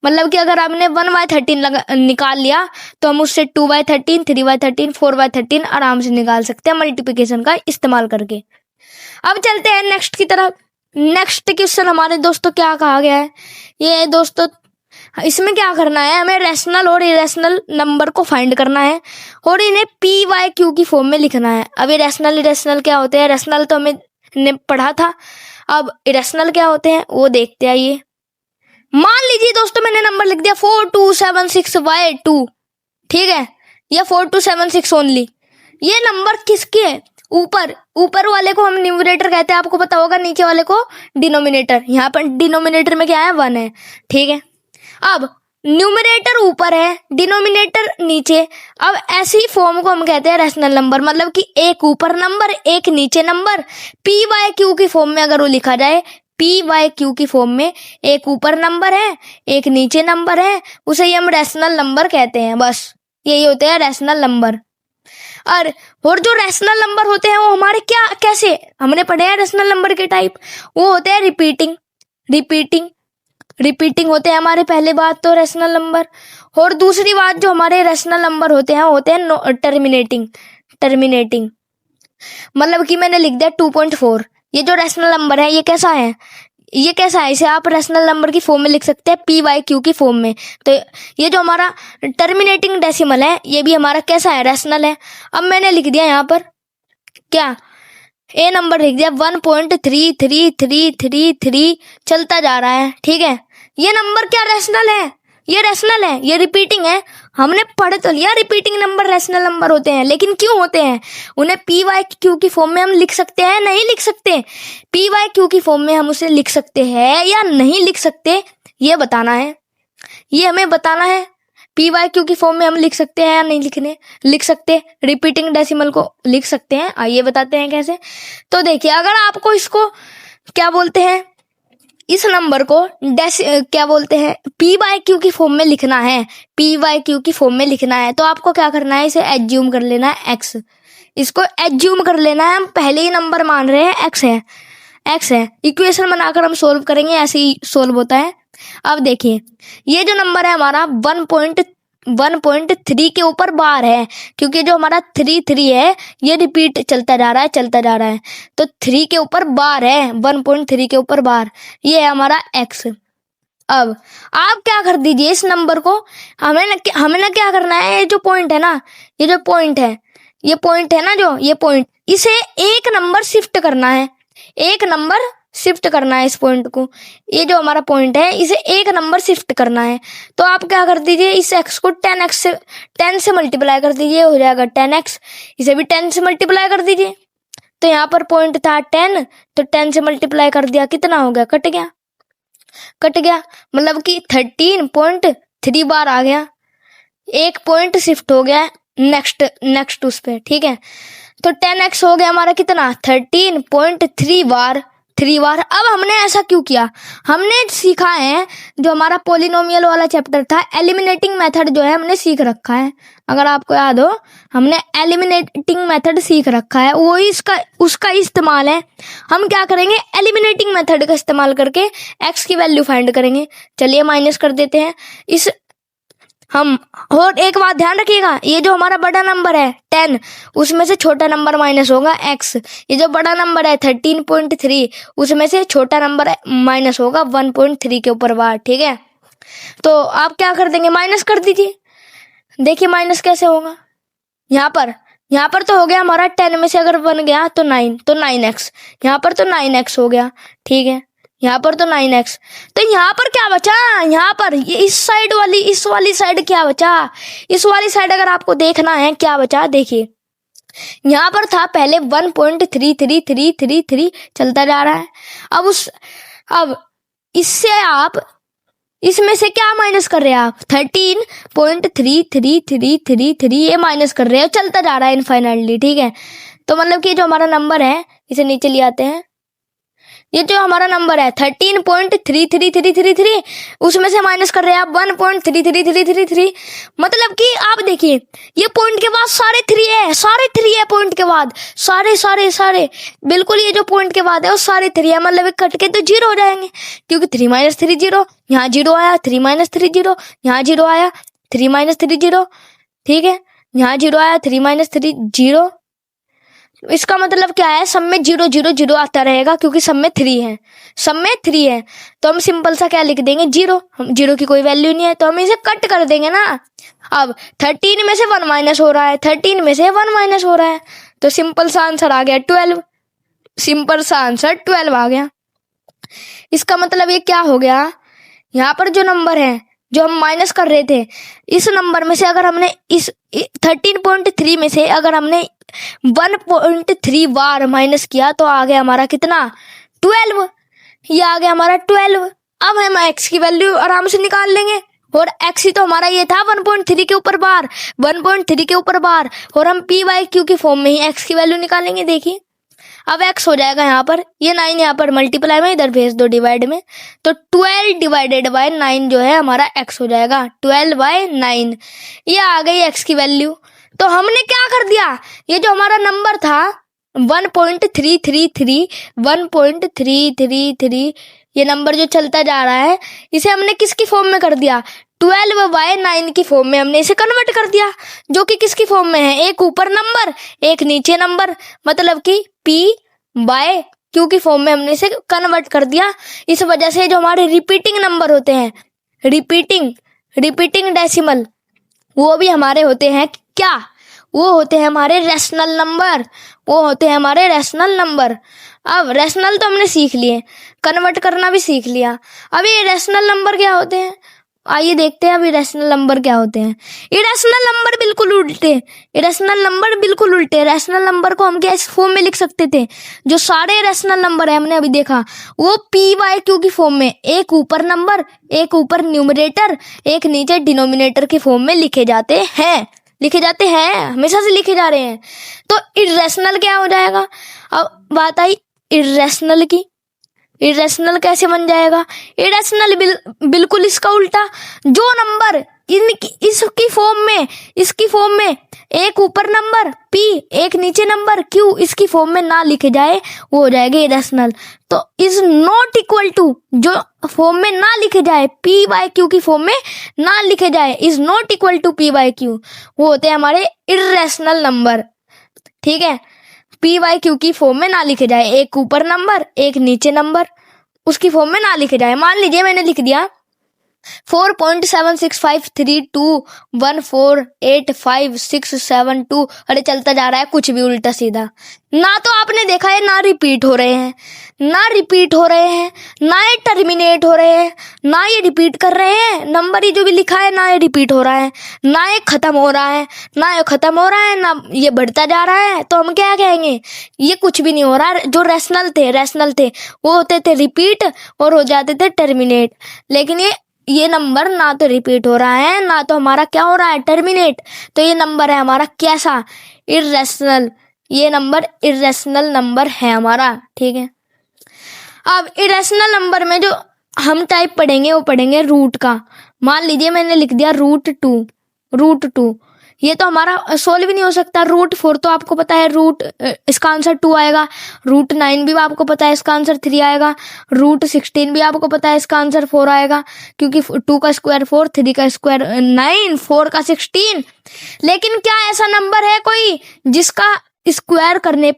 मतलब कि अगर आपने 1/13 निकाल लिया तो हम उससे 2/13, 3/13, 4/13 आराम से निकाल सकते हैं मल्टीप्लिकेशन का इस्तेमाल करके। अब चलते हैं नेक्स्ट की तरफ। नेक्स्ट क्वेश्चन हमारे दोस्तों क्या कहा गया है, ये दोस्तों इसमें क्या करना है, हमें रैशनल और इरेशनल नंबर को फाइंड करना है और इन्हें पी वाई क्यू की फॉर्म में लिखना है। अब इरेशनल इरेशनल क्या होते हैं, रैशनल तो हमने पढ़ा था, अब इरेशनल क्या होते हैं वो देखते आइए। मान लीजिए दोस्तों मैंने नंबर लिख दिया 4276y2, ठीक है, या 4276 ओनली। ये नंबर किसके है, ऊपर वाले को हम न्यूमरेटर कहते हैं, आपको पता होगा, नीचे वाले को डिनोमिनेटर। यहाँ पर डिनोमिनेटर में क्या है, 1 है, ठीक है। अब न्यूमरेटर ऊपर है, डिनोमिनेटर नीचे। अब ऐसी फॉर्म को हम कहते हैं रैशनल नंबर, मतलब कि एक ऊपर नंबर एक नीचे नंबर। पी वाई क्यू की फॉर्म में अगर वो लिखा जाए, पी वाई क्यू की फॉर्म में एक ऊपर नंबर है एक नीचे नंबर है, उसे ही हम रैशनल नंबर कहते हैं। बस यही होते हैं रैशनल नंबर। और जो रैशनल नंबर होते हैं वो हमारे क्या कैसे हमने पढ़े हैं रैशनल नंबर के टाइप, वो होते हैं रिपीटिंग होते हैं हमारे। पहले बात तो रैशनल नंबर, और दूसरी बात जो हमारे रैशनल नंबर होते हैं टर्मिनेटिंग। मतलब कि मैंने लिख दिया 2.4, ये जो रैशनल नंबर है ये कैसा है, इसे आप रैशनल नंबर की फॉर्म में लिख सकते हैं, पी वाई क्यू की फॉर्म में। तो ये जो हमारा टर्मिनेटिंग डेसिमल है ये भी हमारा कैसा है, रैशनल है। अब मैंने लिख दिया यहाँ पर क्या, ए नंबर लिख दिया 1.3333 चलता जा रहा है, ठीक है। ये नंबर क्या रैशनल है, ये रैशनल है, ये रिपीटिंग है। हमने पढ़ तो लिया रिपीटिंग नंबर रैशनल नंबर होते हैं, लेकिन क्यों होते हैं, उन्हें पी वाई क्यू की फॉर्म में हम लिख सकते हैं, नहीं लिख सकते। पी वाई क्यू की फॉर्म में हम उसे लिख सकते हैं या नहीं लिख सकते, ये बताना है, ये हमें बताना है। पी वाई क्यू की फॉर्म में हम लिख सकते हैं या नहीं लिख सकते, रिपीटिंग डेसिमल को लिख सकते हैं। आइए बताते हैं कैसे। तो देखिए, अगर आपको इसको क्या बोलते हैं, इस नंबर को क्या बोलते हैं, पी वाई क्यू की फॉर्म में लिखना है, पी वाई क्यू की फॉर्म में लिखना है, तो आपको क्या करना है, इसे एज्यूम कर लेना है एक्स। इसको एज्यूम कर लेना है, हम पहले ही नंबर मान रहे हैं एक्स है। इक्वेशन बनाकर हम सोल्व करेंगे, ऐसे ही सोल्व होता है। अब देखिए, ये जो नंबर है हमारा 1.3 के ऊपर बार है, क्योंकि जो हमारा 3 है ये रिपीट चलता जा रहा है, तो 3 के ऊपर बार है, 1.3 के ऊपर बार, ये है हमारा x। अब आप क्या कर दीजिए, इस नंबर को हमें ना क्या करना है, ये जो पॉइंट है ना, ये पॉइंट है ना, ये पॉइंट, इसे एक नंबर शिफ्ट करना है, इस पॉइंट को, ये जो हमारा पॉइंट है इसे एक नंबर शिफ्ट करना है। तो आप क्या कर दीजिए, इस x को 10 से मल्टीप्लाई कर दीजिए, हो जाएगा 10x। इसे भी 10 से मल्टीप्लाई कर दीजिए, तो यहाँ पर पॉइंट था 10, तो 10 से मल्टीप्लाई कर दिया, कितना हो गया, कट गया, मतलब कि 13.3 बार आ गया, एक पॉइंट शिफ्ट हो गया नेक्स्ट उस पे, ठीक है। तो 10x हो गया हमारा कितना, 13.3 बार। अब हमने ऐसा क्यों किया, हमने सीखा है, जो हमारा पॉलिनोमियल वाला चैप्टर था, एलिमिनेटिंग मेथड जो है हमने सीख रखा है। अगर आपको याद हो, हमने एलिमिनेटिंग मेथड सीख रखा है, वही उसका इस्तेमाल है। हम क्या करेंगे, एलिमिनेटिंग मेथड का इस्तेमाल करके x की वैल्यू फाइंड करेंगे। चलिए माइनस कर देते हैं और एक बात ध्यान रखिएगा, ये जो हमारा बड़ा नंबर है 10, उसमें से छोटा नंबर माइनस होगा x। ये जो बड़ा नंबर है 13.3, उसमें से छोटा नंबर माइनस होगा 1.3 के ऊपर बार, ठीक है। तो आप क्या कर देंगे, माइनस कर दीजिए। देखिए माइनस कैसे होगा, यहाँ पर तो हो गया हमारा 10 में से अगर 1 गया तो 9, तो 9x, यहाँ पर तो 9x हो गया, ठीक है, यहाँ पर तो 9x। तो यहाँ पर क्या बचा, यहाँ पर ये इस वाली साइड क्या बचा, इस वाली साइड अगर आपको देखना है क्या बचा, देखिए यहाँ पर था पहले 1.3333 चलता जा रहा है। अब इससे आप इसमें से क्या माइनस कर रहे हैं आप, 13.3333 ये माइनस कर रहे हो, चलता जा रहा है इनफाइनाइटली, ठीक है। तो मतलब कि जो हमारा नंबर है इसे नीचे ले आते हैं, ये जो हमारा नंबर है 13.33333, उसमें से माइनस कर रहे हैं आप 1.33333, मतलब कि आप देखिए ये पॉइंट के बाद सारे 3 है, सारे 3 है पॉइंट के बाद, सारे सारे सारे बिल्कुल ये जो पॉइंट के बाद है वो सारे 3 है, मतलब कट के तो 0 हो जाएंगे, क्योंकि 3 - 3 0, यहाँ 0 आया, 3 - 3 0, यहाँ 0 आया, 3 - 3 0, ठीक है, यहाँ 0 आया, 3 - 3 0। इसका मतलब क्या है, सब में 0 0 0 आता रहेगा, क्योंकि सब में 3 है, सब में 3 है, तो हम सिंपल सा क्या लिख देंगे 0, हम 0 की कोई वैल्यू नहीं है तो हम इसे कट कर देंगे ना। अब 13 में से 1 माइनस हो रहा है, 13 में से 1 माइनस हो रहा है, तो सिंपल सा आंसर आ गया 12, सिंपल सा आंसर 12 आ गया। इसका मतलब ये क्या हो गया, यहाँ पर जो नंबर है जो हम माइनस कर रहे थे, इस नंबर में से अगर हमने इस 13.3 में से अगर हमने 1.3 बार माइनस किया तो आ गया हमारा कितना 12, ये आ गया हमारा 12। अब हम x की वैल्यू आराम से निकाल लेंगे, और x ही तो हमारा ये था 1.3 के ऊपर बार, 1.3 के ऊपर बार, और हम p/q की फॉर्म में ही x की वैल्यू निकालेंगे। देखिए अब x हो जाएगा यहाँ पर, ये 9 यहाँ पर मल्टीप्लाई में इधर भेज दो डिवाइड में, तो 12 डिवाइडेड बाय 9 जो है हमारा x हो जाएगा 12/9, ये आ गई x की वैल्यू। तो हमने क्या कर दिया, ये जो हमारा नंबर था 1.333 1.333 ये नंबर जो चलता जा रहा है, इसे हमने किसकी फॉर्म में कर दिया, 12/9 की फॉर्म में हमने इसे कन्वर्ट कर दिया, जो कि किसकी फॉर्म में है, एक ऊपर नंबर एक नीचे नंबर, मतलब कि p/q की फॉर्म में हमने इसे कन्वर्ट कर दिया। इस वजह से जो हमारे रिपीटिंग नंबर होते हैं, रिपीटिंग डेसिमल, वो भी हमारे होते हैं क्या, वो होते हैं हमारे रैशनल नंबर, वो होते हैं हमारे रैशनल नंबर। अब रैशनल तो हमने सीख लिए, कन्वर्ट करना भी सीख लिया, अब ये रैशनल नंबर क्या होते हैं, आइए देखते हैं अभी रैशनल नंबर क्या होते हैं। इरेशनल नंबर बिल्कुल उल्टे, इरेशनल नंबर बिल्कुल उल्टे। रैशनल नंबर को हम क्या इस फॉर्म में लिख सकते थे, जो सारे रैशनल नंबर है हमने अभी देखा वो p/q की फॉर्म में, एक ऊपर नंबर एक ऊपर न्यूमरेटर एक नीचे डिनोमिनेटर की फॉर्म में लिखे जाते हैं, हमेशा से लिखे जा रहे हैं। तो इरेशनल क्या हो जाएगा, अब बात आई इरेशनल की, इरेशनल कैसे बन जाएगा, इरेशनल बिल्कुल इसका उल्टा, जो नंबर इसकी फॉर्म में एक ऊपर नंबर p एक नीचे नंबर q इसकी फॉर्म में ना लिखे जाए वो हो जाएगा इरेशनल। तो इज नॉट इक्वल टू, जो फॉर्म में ना लिखे जाए, p/q की फॉर्म में ना लिखे जाए, is not equal to p/q, वो होते हैं हमारे इरेशनल नंबर, ठीक है। p/q की फॉर्म में ना लिखे जाए, एक ऊपर नंबर एक नीचे नंबर उसकी फॉर्म में ना लिखे जाए। मान लीजिए मैंने लिख दिया 4.765321485672, अरे चलता जा रहा है कुछ भी उल्टा सीधा, ना तो आपने देखा है ना रिपीट हो रहे हैं, ना ये टर्मिनेट हो रहे हैं, ना ये रिपीट कर रहे हैं, नंबर ही जो भी लिखा है ना ये रिपीट हो रहा है, ना ये खत्म हो रहा है, ना ये बढ़ता जा रहा है, तो हम क्या कहेंगे, ये कुछ भी नहीं हो रहा। जो रैशनल थे वो होते थे रिपीट और हो जाते थे टर्मिनेट, लेकिन ये नंबर ना तो रिपीट हो रहा है ना तो हमारा क्या हो रहा है टर्मिनेट, तो ये नंबर है हमारा कैसा, इरेशनल, ये नंबर इरेशनल नंबर है हमारा, ठीक है। अब इरेशनल नंबर में जो हम टाइप पढ़ेंगे वो पढ़ेंगे रूट का। मान लीजिए मैंने लिख दिया √2, ये तो हमारा सोल्व भी नहीं हो सकता। √4 तो आपको पता है इसका आंसर 2 आएगा, √9 भी आपको पता है इसका आंसर 3 आएगा, √16 भी आपको पता है इसका आंसर 4 आएगा, क्योंकि 2 का स्क्वायर 4, 3 का स्क्वायर 9, 4 का 16। लेकिन क्या ऐसा नंबर है कोई जिसका स्क्वायर करने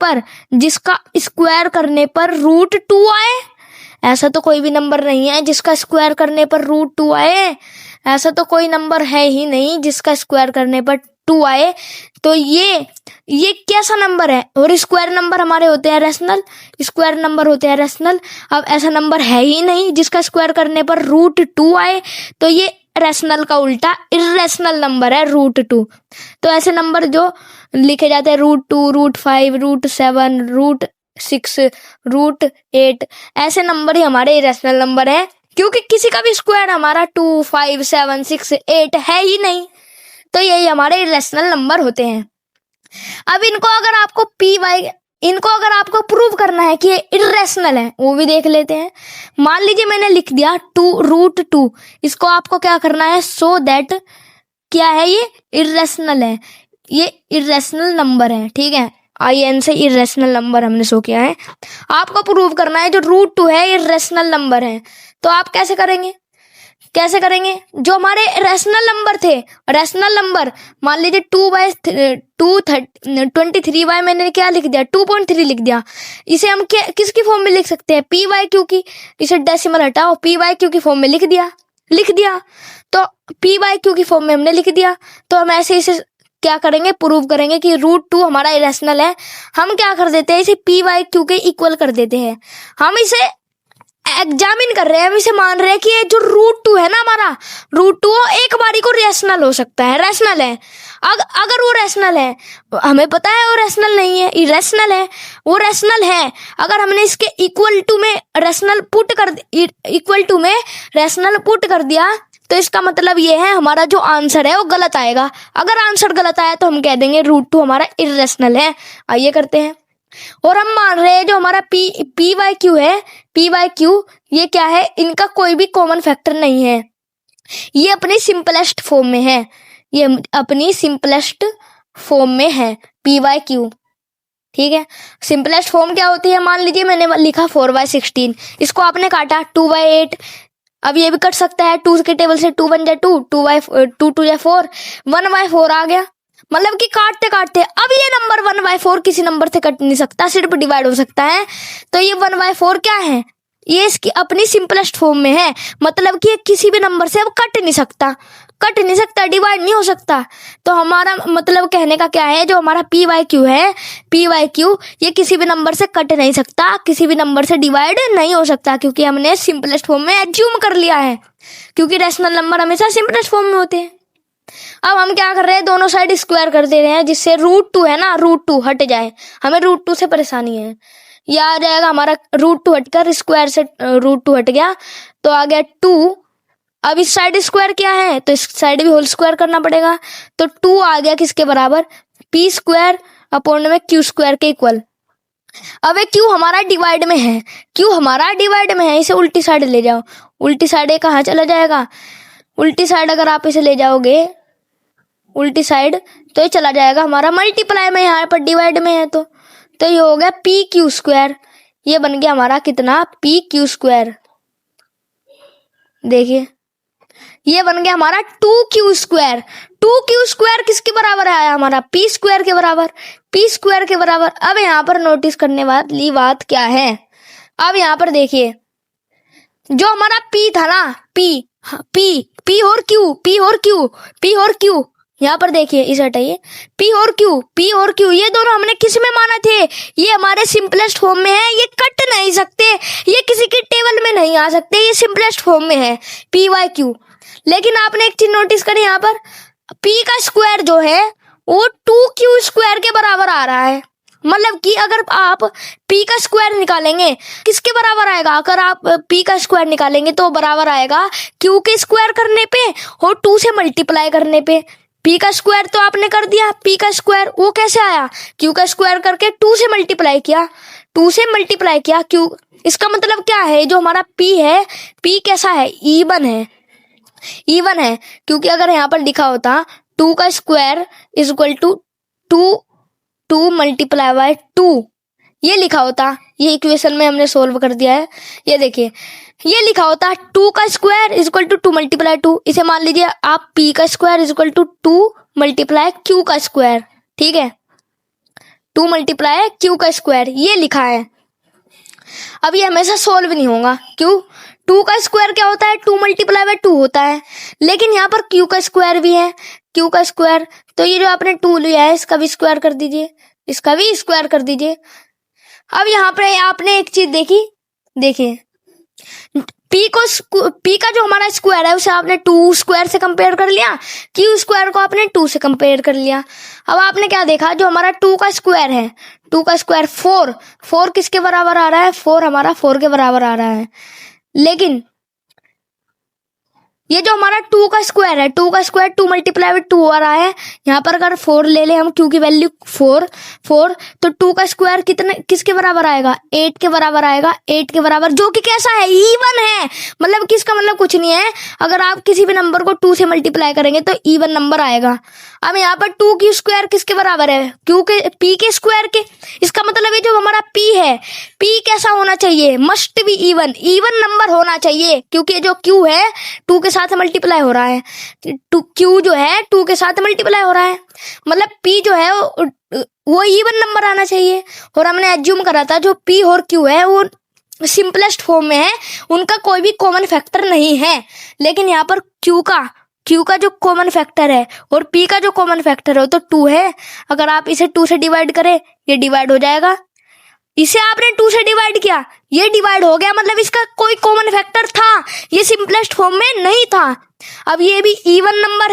पर √2 आए? ऐसा तो कोई भी नंबर नहीं है जिसका स्क्वायर करने पर √2 आए, ऐसा तो कोई नंबर है ही नहीं जिसका स्क्वायर करने पर 2 आए। तो ये कैसा नंबर है, और स्क्वायर नंबर हमारे होते हैं रैशनल, अब ऐसा नंबर है ही नहीं जिसका स्क्वायर करने पर √2 आए, तो ये रैशनल का उल्टा इरेशनल नंबर है √2। तो ऐसे नंबर जो लिखे जाते हैं √2, √5, √7, √6, √8, ऐसे नंबर ही हमारे इरेशनल नंबर है, क्योंकि किसी का भी स्क्वायर हमारा 2, 5, 7, 6, 8 है ही नहीं, तो यही हमारे इरेशनल नंबर होते हैं। अब इनको अगर आपको इनको अगर आपको प्रूव करना है कि ये इर्रेशनल है, वो भी देख लेते हैं। मान लीजिए मैंने लिख दिया 2√2, इसको आपको क्या करना है, सो दैट क्या है, ये इर्रेशनल है, ये इर्रेशनल नंबर है, ठीक है। IN से इर्रेशनल नंबर हमने शो किया है। आपको प्रूव करना है जो √2 है इर्रेशनल नंबर है। तो आप कैसे करेंगे, जो हमारे रैशनल नंबर थे, रैशनल नंबर मान लीजिए 2/23 मैंने क्या लिख दिया, 2.3 लिख दिया। इसे हम किसकी फॉर्म में लिख सकते हैं, PYQ की। इसे डेसिमल हटाओ, PYQ की फॉर्म में लिख दिया। तो PYQ की फॉर्म में हमने लिख दिया। तो हम ऐसे इसे क्या करेंगे, प्रूव करेंगे कि √2 हमारा इरेशनल है। हम क्या कर देते हैं, इसे PYQ के इक्वल कर देते हैं। हम इसे एग्जामिन कर रहे हैं, हम इसे मान रहे हैं कि ये जो √2 है ना हमारा, √2 एक बारी को रैशनल हो सकता है, रैशनल है। अगर वो रैशनल है, हमें पता है वो रैशनल नहीं है, इरेशनल है। वो रैशनल है, अगर हमने इसके इक्वल टू में रैशनल पुट कर दिया, तो इसका मतलब ये है हमारा जो आंसर है वो गलत आएगा। अगर आंसर गलत आया तो हम कह देंगे √2 हमारा इरेशनल है। आइए करते हैं। और हम मान रहे हैं जो हमारा PYQ है, PYQ ये क्या है, इनका कोई भी कॉमन फैक्टर नहीं है। ये अपनी सिंपलेस्ट फॉर्म में है, PYQ, ठीक है। सिंपलेस्ट फॉर्म क्या होती है, मान लीजिए मैंने लिखा 4/16, इसको आपने काटा 2/8। अब ये भी कट सकता है, 2 के टेबल से 2 1 जा 2, 2 2 जा 4, 1/4 आ गया। मतलब कि काटते काटते अब ये नंबर 1/4 किसी नंबर से कट नहीं सकता, सिर्फ डिवाइड हो सकता है। तो ये 1/4 क्या है, ये इसकी अपनी सिंपलेस्ट फॉर्म में है। मतलब कि किसी भी नंबर से अब कट नहीं सकता, डिवाइड नहीं हो सकता। तो हमारा मतलब कहने का क्या है, जो हमारा PYQ है, PYQ ये किसी भी नंबर से कट नहीं सकता, किसी भी नंबर से डिवाइड नहीं हो सकता, क्योंकि हमने सिंपलेस्ट फॉर्म में एज्यूम कर लिया है, क्योंकि रैशनल नंबर हमेशा सिंपलेस्ट फॉर्म में होते हैं। अब हम क्या कर रहे हैं, दोनों साइड स्क्वायर कर दे रहे हैं, जिससे √2 है ना, √2 हट जाए। हमें √2 से परेशानी है, यह आ जाएगा हमारा √2 हटकर स्क्वायर से √2 हट गया, तो आ गया 2। अब इस साइड स्क्वायर क्या है, तो इस साइड भी होल स्क्वायर करना पड़ेगा। तो 2 आ गया किसके बराबर, P² अपॉन में Q² के इक्वल। अब Q हमारा डिवाइड में है, इसे उल्टी साइड ले जाओ। उल्टी साइड कहाँ चला जाएगा, उल्टी साइड अगर आप इसे ले जाओगे उल्टी साइड, तो ये चला जाएगा हमारा मल्टीप्लाई में, यहाँ पर डिवाइड में है। तो ये हो गया PQ²। ये बन गया हमारा कितना, PQ²। देखिए ये बन गया हमारा 2Q²। 2Q² किसके बराबर आया, हमारा P² के बराबर। अब यहाँ पर नोटिस करने वाली बात क्या है, अब यहाँ पर देखिए जो हमारा P था ना, P और Q, यहाँ पर देखिए, इसे हटाइए, P और Q ये दोनों हमने किस में माना थे, ये हमारे सिंपलेस्ट फॉर्म में है। ये कट नहीं सकते, ये किसी के टेबल में नहीं आ सकते, ये सिंपलेस्ट फॉर्म में है PYQ। लेकिन आपने एक चीज नोटिस करी, यहाँ पर P का स्क्वायर जो है वो 2Q² के बराबर आ रहा है। मतलब कि अगर आप P का स्क्वायर निकालेंगे, किसके बराबर आएगा, अगर आप P का स्क्वायर निकालेंगे तो बराबर आएगा Q के स्क्वायर करने पे और 2 से मल्टीप्लाई करने पे। P का स्क्वायर तो आपने कर दिया, P का स्क्वायर वो कैसे आया, Q का स्क्वायर करके 2 से मल्टीप्लाई किया, Q। इसका मतलब क्या है, जो हमारा P है, P कैसा है, इवन है। क्योंकि अगर यहाँ पर लिखा होता 2 का square is equal to 2 multiply by 2, ये लिखा होता, ये इक्वेशन में हमने सोल्व कर दिया है। ये देखिए ये लिखा होता 2 का square is equal to 2 multiply 2। इसे मान लीजिए आप P का square is equal to 2 multiply Q का स्क्वायर, ठीक है, 2 मल्टीप्लाई Q का स्क्वायर ये लिखा है। अब ये हमेशा सोल्व नहीं होगा, क्यों, 2 का स्क्वायर क्या होता है, 2 मल्टीप्लाई बाय 2 होता है। लेकिन यहाँ पर Q का स्क्वायर भी है, Q का स्क्वायर, तो ये जो आपने 2 लिया है इसका भी स्क्वायर कर दीजिए, इसका भी स्क्वायर कर दीजिए। अब यहाँ पर आपने एक चीज देखिए P का जो हमारा स्क्वायर है उसे आपने 2 स्क्वायर से कंपेयर कर लिया, Q² को आपने 2 से कंपेयर कर लिया। अब आपने क्या देखा, जो हमारा 2 का स्क्वायर है, 2 का स्क्वायर 4 किसके बराबर आ रहा है, 4 हमारा 4 के बराबर आ रहा है। लेकिन ये जो हमारा 2 का स्क्वायर है, 2 का स्क्वायर 2 मल्टीप्लाई विद 2 आ रहा है। यहाँ पर अगर 4 ले ले हम, क्यों की वैल्यू 4 तो 2 का स्क्वायर कितने किसके बराबर आएगा, 8 के बराबर आएगा, 8 के बराबर, जो कि कैसा है, इवन है। मतलब किसका मतलब कुछ नहीं है, अगर आप किसी भी नंबर को 2 से मल्टीप्लाई करेंगे तो इवन नंबर आएगा। अब यहाँ पर 2 की स्क्वायर किसके बराबर है, क्यू के, पी के स्क्वायर के। इसका मतलब ये जो हमारा पी है, पी कैसा होना चाहिए, मस्ट बी इवन नंबर होना चाहिए, क्योंकि जो क्यू है 2 के साथ मल्टीप्लाई हो रहा है, क्यू जो है 2 के साथ मल्टीप्लाई हो रहा है, मतलब पी जो है वो इवन नंबर आना चाहिए। और हमने एज्यूम करा था जो पी और क्यू है वो सिंपलेस्ट फॉर्म में है, उनका कोई भी कॉमन फैक्टर नहीं है। लेकिन यहाँ पर क्यू का जो कॉमन फैक्टर है और पी का जो कॉमन फैक्टर है वो तो 2 है। अगर आप इसे 2 से डिवाइड करें, ये डिवाइड हो जाएगा। इसे आपने 2 से डिवाइड किया, ये डिवाइड हो गया, मतलब इसका कोई कॉमन फैक्टर था, ये सिंपलेस्ट फॉर्म में नहीं था। अब ये भी इवन नंबर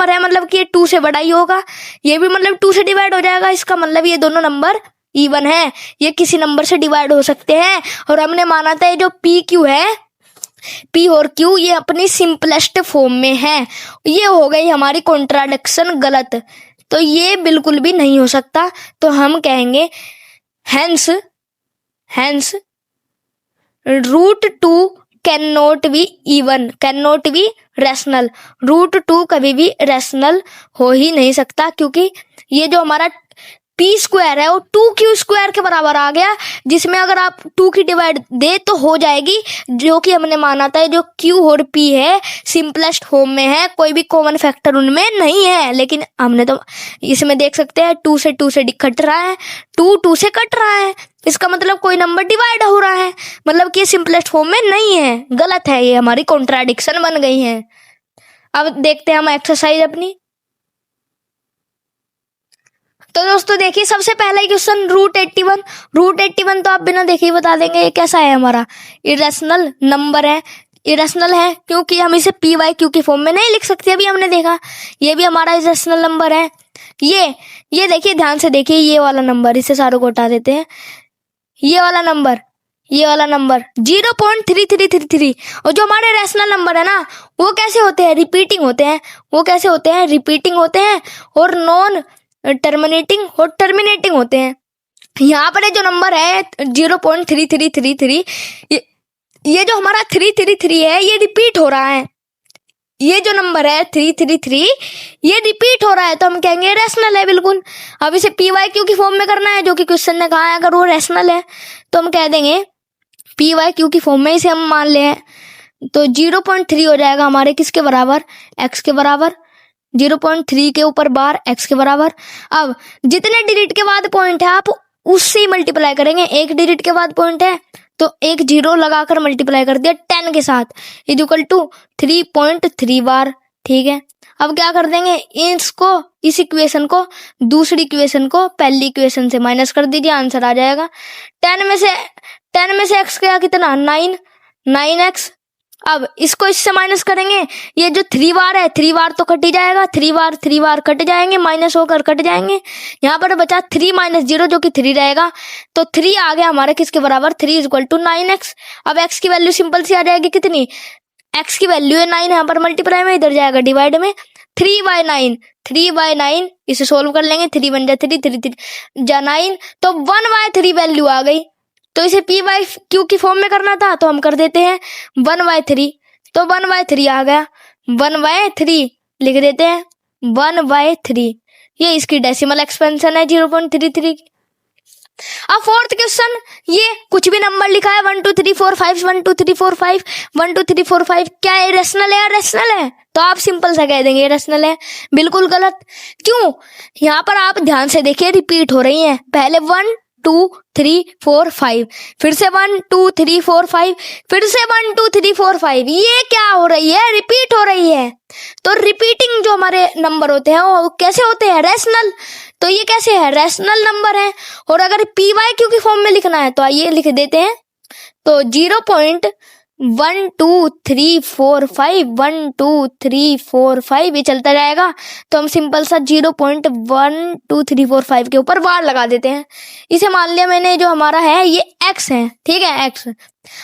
है, मतलब कि ये 2 से बड़ा ही होगा, ये भी मतलब 2 से डिवाइड हो जाएगा। इसका मतलब ये दोनों नंबर इवन है, ये किसी नंबर से डिवाइड हो सकते हैं। और हमने माना था ये जो पी क्यू है, पी और क्यू ये अपनी सिंपलेस्ट फॉर्म में है। ये हो गई हमारी कॉन्ट्राडिक्शन गलत, तो ये बिल्कुल भी नहीं हो सकता। तो हम कहेंगे hence root 2 cannot be even, cannot be rational। Root 2 कभी भी रैशनल हो ही नहीं सकता, क्योंकि ये जो हमारा पी स्क्वायर है वो 2q स्क्वायर के बराबर आ गया, जिसमें अगर आप 2 की डिवाइड दे तो हो जाएगी, जो कि हमने माना था जो q और p है सिंपलेस्ट फॉर्म में है, कोई भी कॉमन फैक्टर उनमें नहीं है। लेकिन हमने तो इसमें देख सकते हैं 2 से कट रहा है, 2 से कट रहा है, इसका मतलब कोई नंबर डिवाइड हो रहा है, मतलब कि ये सिंपलेस्ट फॉर्म में नहीं है, गलत है, ये हमारी कॉन्ट्राडिक्शन बन गई है। अब देखते हैं हम एक्सरसाइज अपनी। तो दोस्तों देखिए, सबसे पहला क्वेश्चन रूट 81 तो आप बिना देखे ही बता देंगे ये कैसा है, हमारा इरेशनल नंबर है। इरेशनल है क्योंकि हम इसे पी वाई क्यू की फॉर्म में नहीं लिख सकते, अभी हमने देखा। ये भी हमारा इरेशनल नंबर है। ये देखिए, ध्यान से देखिए, ये वाला नंबर, इसे सारों को हटा देते हैं। ये वाला नंबर 0.3333, और जो हमारे रैशनल नंबर है ना वो कैसे होते हैं, रिपीटिंग होते हैं, और नॉन टर्मिनेटिंग और टर्मिनेटिंग होते हैं। यहाँ पर जो नंबर है 0.3333, ये जो हमारा 333 है ये रिपीट हो रहा है, ये जो नंबर है 333 ये रिपीट हो रहा है, तो हम कहेंगे रैशनल है बिल्कुल। अब इसे पी वाई क्यू की फॉर्म में करना है, जो कि क्वेश्चन ने कहा है, अगर वो रैशनल है तो हम कह देंगे पी वाई क्यू की फॉर्म में इसे हम मान ले, तो 0.3 हो जाएगा हमारे किसके बराबर, एक्स के बराबर। 0.3 के ऊपर बार एक्स के बराबर। अब जितने डिजिट के बाद पॉइंट है आप उससे ही मल्टीप्लाई करेंगे। एक डिजिट के बाद पॉइंट है तो एक 0 लगाकर मल्टीप्लाई कर दिया 10 के साथ, इक्वल टू 3.3 बार। ठीक है, अब क्या कर देंगे, इस इक्वेशन को दूसरी इक्वेशन को पहली इक्वेशन से माइनस कर दीजिए, आंसर आ जाएगा। 10 में से एक्स गया कितना, 9x। अब इसको इससे माइनस करेंगे, ये जो 3 बार है 3 बार तो कट ही जाएगा, 3 बार कट जाएंगे, माइनस होकर कट जाएंगे। यहाँ पर बचा 3 - 0 जो कि 3 रहेगा, तो 3 आ गया हमारे किसके बराबर, 3 = 9x। अब x की वैल्यू सिंपल सी आ जाएगी, कितनी, x की वैल्यू है 9, यहाँ पर मल्टीप्लाई में, इधर जाएगा डिवाइड में, 3/9 इसे सोल्व कर लेंगे, 3 बन जाए 3 जा 9, तो 1/3 वैल्यू आ गई। तो इसे पी वाई क्यू की फॉर्म में करना था तो हम कर देते हैं 1/3, तो 1/3 आ गया, 1/3 लिख देते हैं, 1/3। ये इसकी डेसिमल एक्सपेंशन है 0.33 की। अब फोर्थ क्वेश्चन, ये कुछ भी नंबर लिखा है 1 2 3 4 5 1 2 3 4 5 1 2 3 4 5, क्या है, रेशनल है या रेशनल है, तो आप सिंपल सा कह देंगे रेशनल है। बिल्कुल गलत, क्यों, यहाँ पर आप ध्यान से देखिए रिपीट हो रही है, पहले 1 2 3 4 5, फिर से 1 2 3 4 5, फिर से 1 2 3 4 5, ये क्या हो रही है, रिपीट हो रही है। तो रिपीटिंग जो हमारे नंबर होते हैं वो कैसे होते हैं, रैशनल। तो ये कैसे है, रैशनल नंबर है। और अगर पी वाई क्यू की फॉर्म में लिखना है तो आइए लिख देते हैं, तो 1 2 3 4 5, 1 2 3 4 5 ये चलता जाएगा। तो हम सिंपल सा 0.12345 के ऊपर बार लगा देते हैं। इसे मान लिया मैंने, जो हमारा है ये x है, ठीक है, x।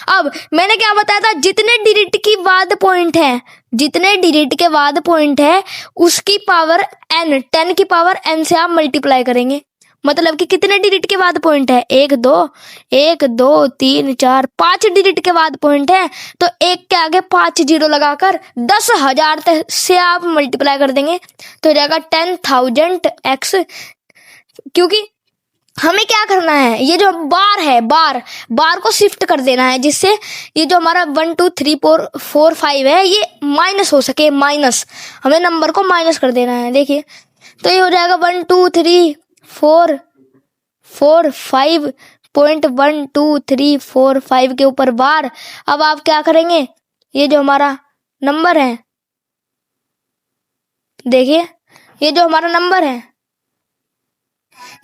अब मैंने क्या बताया था, जितने डिजिट की बाद पॉइंट है, जितने डिजिट के बाद पॉइंट है उसकी पावर n, 10 की पावर n से आप मल्टीप्लाई करेंगे। मतलब कि कितने डिजिट के बाद पॉइंट है, 1 2 3 4 5 डिजिट के बाद पॉइंट है। तो एक के आगे 5 जीरो लगाकर 10,000 से आप मल्टीप्लाई कर देंगे तो हो जाएगा 10,000 x। क्योंकि हमें क्या करना है, ये जो बार है, बार को शिफ्ट कर देना है, जिससे ये जो हमारा 1 2 3 4 5 है ये माइनस हो सके, माइनस, हमें नंबर को माइनस कर देना है। देखिए तो ये हो जाएगा 1 2 3 4 4 5.12345 के ऊपर बार। अब आप क्या करेंगे, ये जो हमारा नंबर है, देखिए ये जो हमारा नंबर है,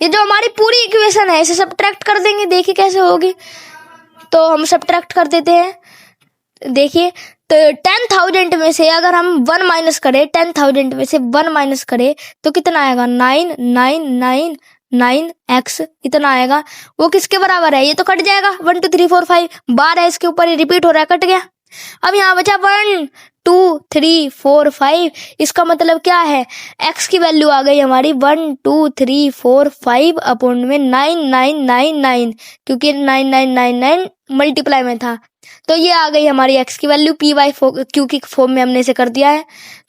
ये जो हमारी पूरी इक्वेशन है, इसे सब्ट्रैक्ट कर देंगे। देखिए कैसे होगी, तो हम सब्ट्रैक्ट कर देते हैं। देखिए तो 10,000 में से अगर हम 1 माइनस करें, 10,000 में से 1 माइनस करें तो कितना आएगा, 9,999x इतना आएगा। वो किसके बराबर है, ये तो कट जाएगा, 1 2 3 4 5 बार है इसके ऊपर, ये रिपीट हो रहा है, कट गया। अब यहाँ बचा 1 2 3 4 5, इसका मतलब क्या है, x की वैल्यू आ गई हमारी 1 2 3 4 5 अपॉन में 9999, क्योंकि 9999 मल्टीप्लाई में था। तो ये आ गई हमारी x की वैल्यू, पी वाई क्यू की फॉर्म में हमने इसे कर दिया है।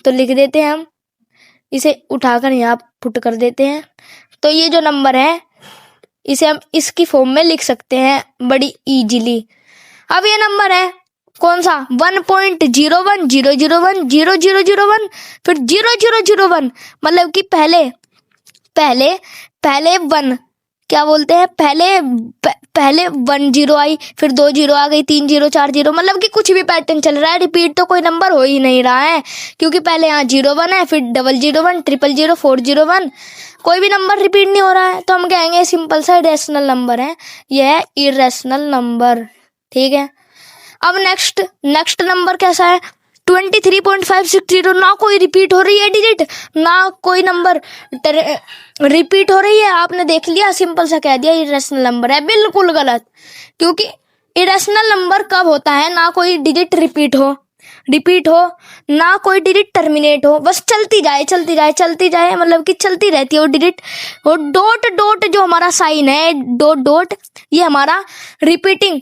तो लिख देते हैं हम, इसे उठाकर यहाँ पुट कर देते हैं। तो ये जो नंबर है इसे हम इसकी फॉर्म में लिख सकते हैं बड़ी इजीली। अब ये नंबर है कौन सा, 1.0100100001, फिर 0001, मतलब कि पहले 1 क्या बोलते हैं, पहले 1 0 आई, फिर 2 0 आ गई, 3 0 4 0, मतलब कि कुछ भी पैटर्न चल रहा है, रिपीट तो कोई नंबर हो ही नहीं रहा है, क्योंकि पहले यहाँ 0 1 है, फिर 001 000 401, कोई भी नंबर रिपीट नहीं हो रहा है। तो हम कहेंगे सिंपल सा इरेशनल नंबर है, यह है इरेशनल नंबर, ठीक है। अब नेक्स्ट नंबर कैसा है, 23.560, ना कोई रिपीट हो रही है डिजिट, ना कोई नंबर रिपीट हो रही है। आपने देख लिया, सिंपल सा कह दिया इरेशनल नंबर है, बिल्कुल गलत। क्योंकि इरेशनल नंबर कब होता है, ना कोई डिजिट रिपीट हो, ना कोई डिजिट टर्मिनेट हो, बस चलती जाए, मतलब कि चलती रहती है वो डिजिट। वो डॉट जो हमारा साइन है, डॉट ये हमारा रिपीटिंग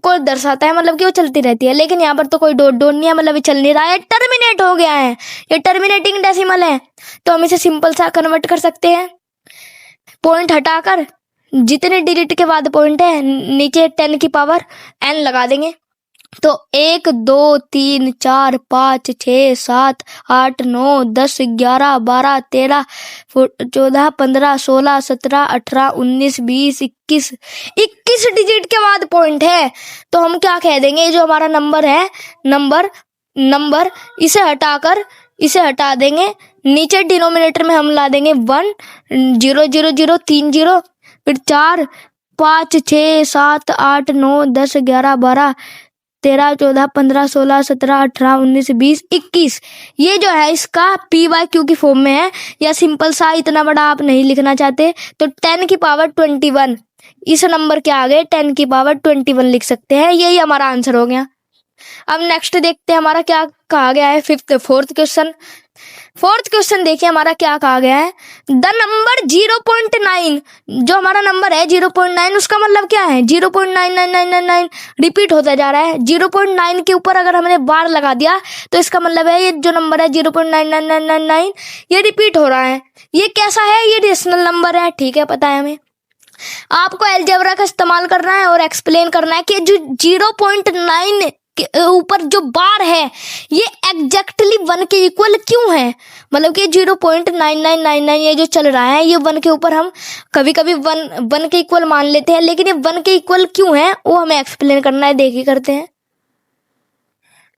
को दर्शाता है, मतलब कि वो चलती रहती है। लेकिन यहाँ पर तो कोई डॉट नहीं है, मतलब ये चल नहीं रहा है, टर्मिनेट हो गया है, ये टर्मिनेटिंग डेसिमल है। तो हम इसे सिंपल सा कन्वर्ट कर सकते हैं, पॉइंट हटाकर जितने डिजिट के बाद पॉइंट है नीचे 10 की पावर n लगा देंगे। तो 1 2 3 4 5 6 7 8 9 10 11 12 13 14 15 16 17 18 19 20 21 डिजिट के बाद पॉइंट है। तो हम क्या कह देंगे, जो हमारा नंबर है, नंबर इसे हटा देंगे, नीचे डिनोमिनेटर में हम ला देंगे 1 0 0 0 3 0, फिर 4 5 6 7 8 9 10 11 12 13 14 15 16 17 18 19 20 21, ये जो है इसका पी वाई क्यू की फॉर्म में है। या सिंपल सा इतना बड़ा आप नहीं लिखना चाहते तो 10 की पावर 21, इस नंबर के आगे 10 की पावर 21 लिख सकते हैं। यही हमारा आंसर हो गया। अब नेक्स्ट देखते हैं हमारा क्या कहा गया है, फोर्थ क्वेश्चन देखिए हमारा क्या कहा गया है। द नंबर 0.9, जो हमारा नंबर है 0.9, उसका मतलब क्या है, 0.99999 रिपीट होता जा रहा है। 0.9 के ऊपर अगर हमने बार लगा दिया तो इसका मतलब है ये जो नंबर है 0.99999 ये रिपीट हो रहा है। ये कैसा है, ये रेशनल नंबर है, ठीक है, पता है हमें। आपको अलजेब्रा का इस्तेमाल करना है और एक्सप्लेन करना है कि जो 0.9 के ऊपर जो बार है ये एग्जैक्टली 1 के इक्वल क्यों है, मतलब कि 0.9999 ये जो चल रहा है ये 1 के ऊपर हम कभी कभी 1 के इक्वल मान लेते हैं, लेकिन ये 1 के इक्वल क्यों है वो हमें एक्सप्लेन करना है। देखिए करते हैं।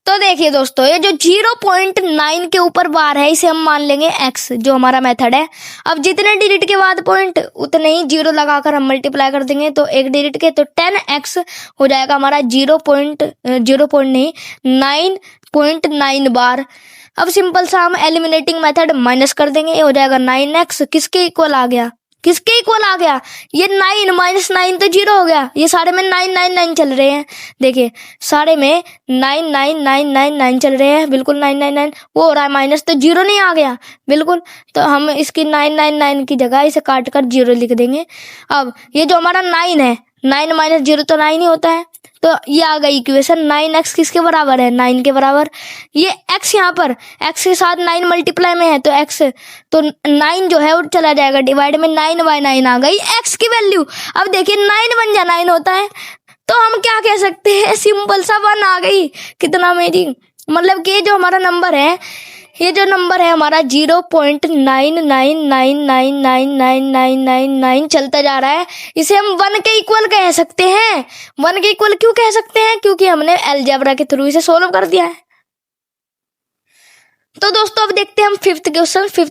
तो देखिए दोस्तों, ये जो 0.9 के ऊपर बार है इसे हम मान लेंगे x, जो हमारा मेथड है। अब जितने डिजिट के बाद पॉइंट उतने ही जीरो लगाकर हम मल्टीप्लाई कर देंगे, तो एक डिजिट के तो 10x हो जाएगा हमारा 9.9 बार। अब सिंपल सा हम एलिमिनेटिंग मेथड माइनस कर देंगे, ये हो जाएगा 9x। किसके इक्वल आ गया, किसके इक्वल आ गया, ये 9 माइनस 9 तो 0 हो गया। ये सारे में 9 9 9 चल रहे हैं, देखिए सारे में 9 9 9 9 9 चल रहे हैं, बिल्कुल 9 9 9 वो हो रहा है माइनस, तो 0 नहीं आ गया बिल्कुल। तो हम इसकी 9 9 9 की जगह इसे काट कर 0 लिख देंगे। अब ये जो हमारा 9 है, 9 माइनस 0 तो 9 ही होता है, तो ये आ गई इक्वेशन। 9x किसके बराबर है, 9 के बराबर। ये x यहाँ पर x के साथ 9 मल्टीप्लाई में है, तो x तो 9 जो है वो चला जाएगा डिवाइड में, 9/9 आ गई x की वैल्यू। अब देखिए 9 बन जा 9 होता है, तो हम क्या कह सकते हैं, सिंपल सा 1 आ गई। कितना अमेजिंग, मतलब कि जो हमारा नंबर है, ये जो नंबर है हमारा 0.999999999 चलता जा रहा है, इसे हम 1 के इक्वल कह सकते हैं। 1 के इक्वल क्यों कह सकते हैं, क्योंकि हमने अलजेब्रा के थ्रू इसे सोल्व कर दिया है। तो दोस्तों अब देखते हैं हम फिफ्थ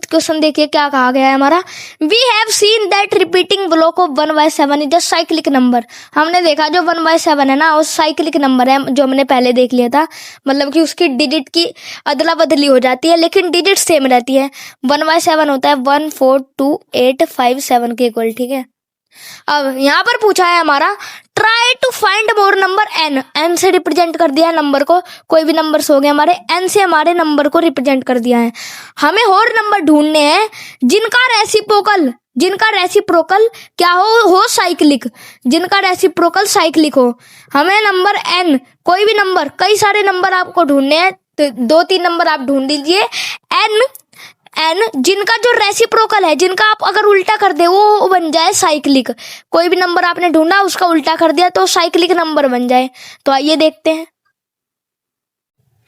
क्वेश्चन देखिए क्या कहा गया है हमारा। We have seen that repeating block of 1/7 is a cyclic number. हमने देखा जो 1/7 है ना, वो साइक्लिक नंबर है, जो हमने पहले देख लिया था। मतलब कि उसकी डिजिट की अदला बदली हो जाती है, लेकिन डिजिट सेम रहती है। 1/7 होता है 1 4 2 8 5 7 के इक्वल, ठीक है। अब यहाँ पर पूछा है हमारा try to find more number n से रिप्रेजेंट कर दिया है नंबर को, कोई भी नंबर्स हो गए हमारे, n से हमारे नंबर को रिप्रेजेंट कर दिया है। हमें और नंबर ढूंढने हैं जिनका रेसिप्रोकल क्या हो साइक्लिक, जिनका रेसिप्रोकल साइक्लिक हो। हमें नंबर n, कोई भी नंबर, कई सारे नंबर आपको ढूंढने हैं, तो 2-3 नंबर आप ढूंढ लीजिए। n जिनका जो रेसिप्रोकल है, जिनका आप अगर उल्टा कर दे वो बन जाए साइक्लिक। कोई भी नंबर आपने ढूंढा उसका उल्टा कर दिया तो साइक्लिक नंबर बन जाए। तो आइए देखते हैं।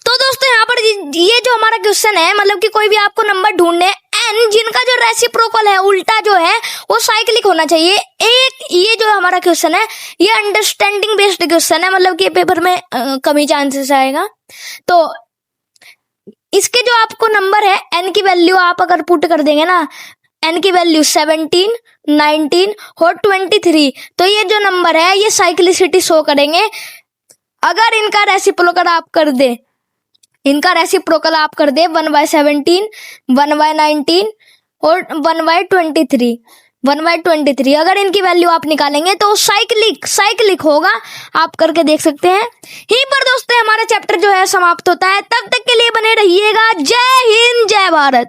तो दोस्तों यहाँ पर ये जो हमारा क्वेश्चन है, मतलब कि कोई भी आपको नंबर ढूंढने n जिनका जो रेसिप्रोकल है, उल्टा जो है वो साइक्लिक होना चाहिए। एक ये जो हमारा क्वेश्चन है ये अंडरस्टैंडिंग बेस्ड क्वेश्चन है, मतलब कि पेपर में कम ही चांसेस आएगा। तो इसके जो आपको नंबर है n की वैल्यू आप अगर पुट कर देंगे ना, n की वैल्यू 17 19 और 23, तो ये जो नंबर है ये साइक्लिसिटी शो करेंगे। अगर इनका रेसिप्रोकल आप कर दे, 1/17 1/19 और 1/23 अगर इनकी वैल्यू आप निकालेंगे तो साइक्लिक होगा। आप करके देख सकते हैं। यहीं पर दोस्तों हमारा चैप्टर जो है समाप्त होता है। तब तक के लिए बने रहिएगा। जय हिंद, जय भारत।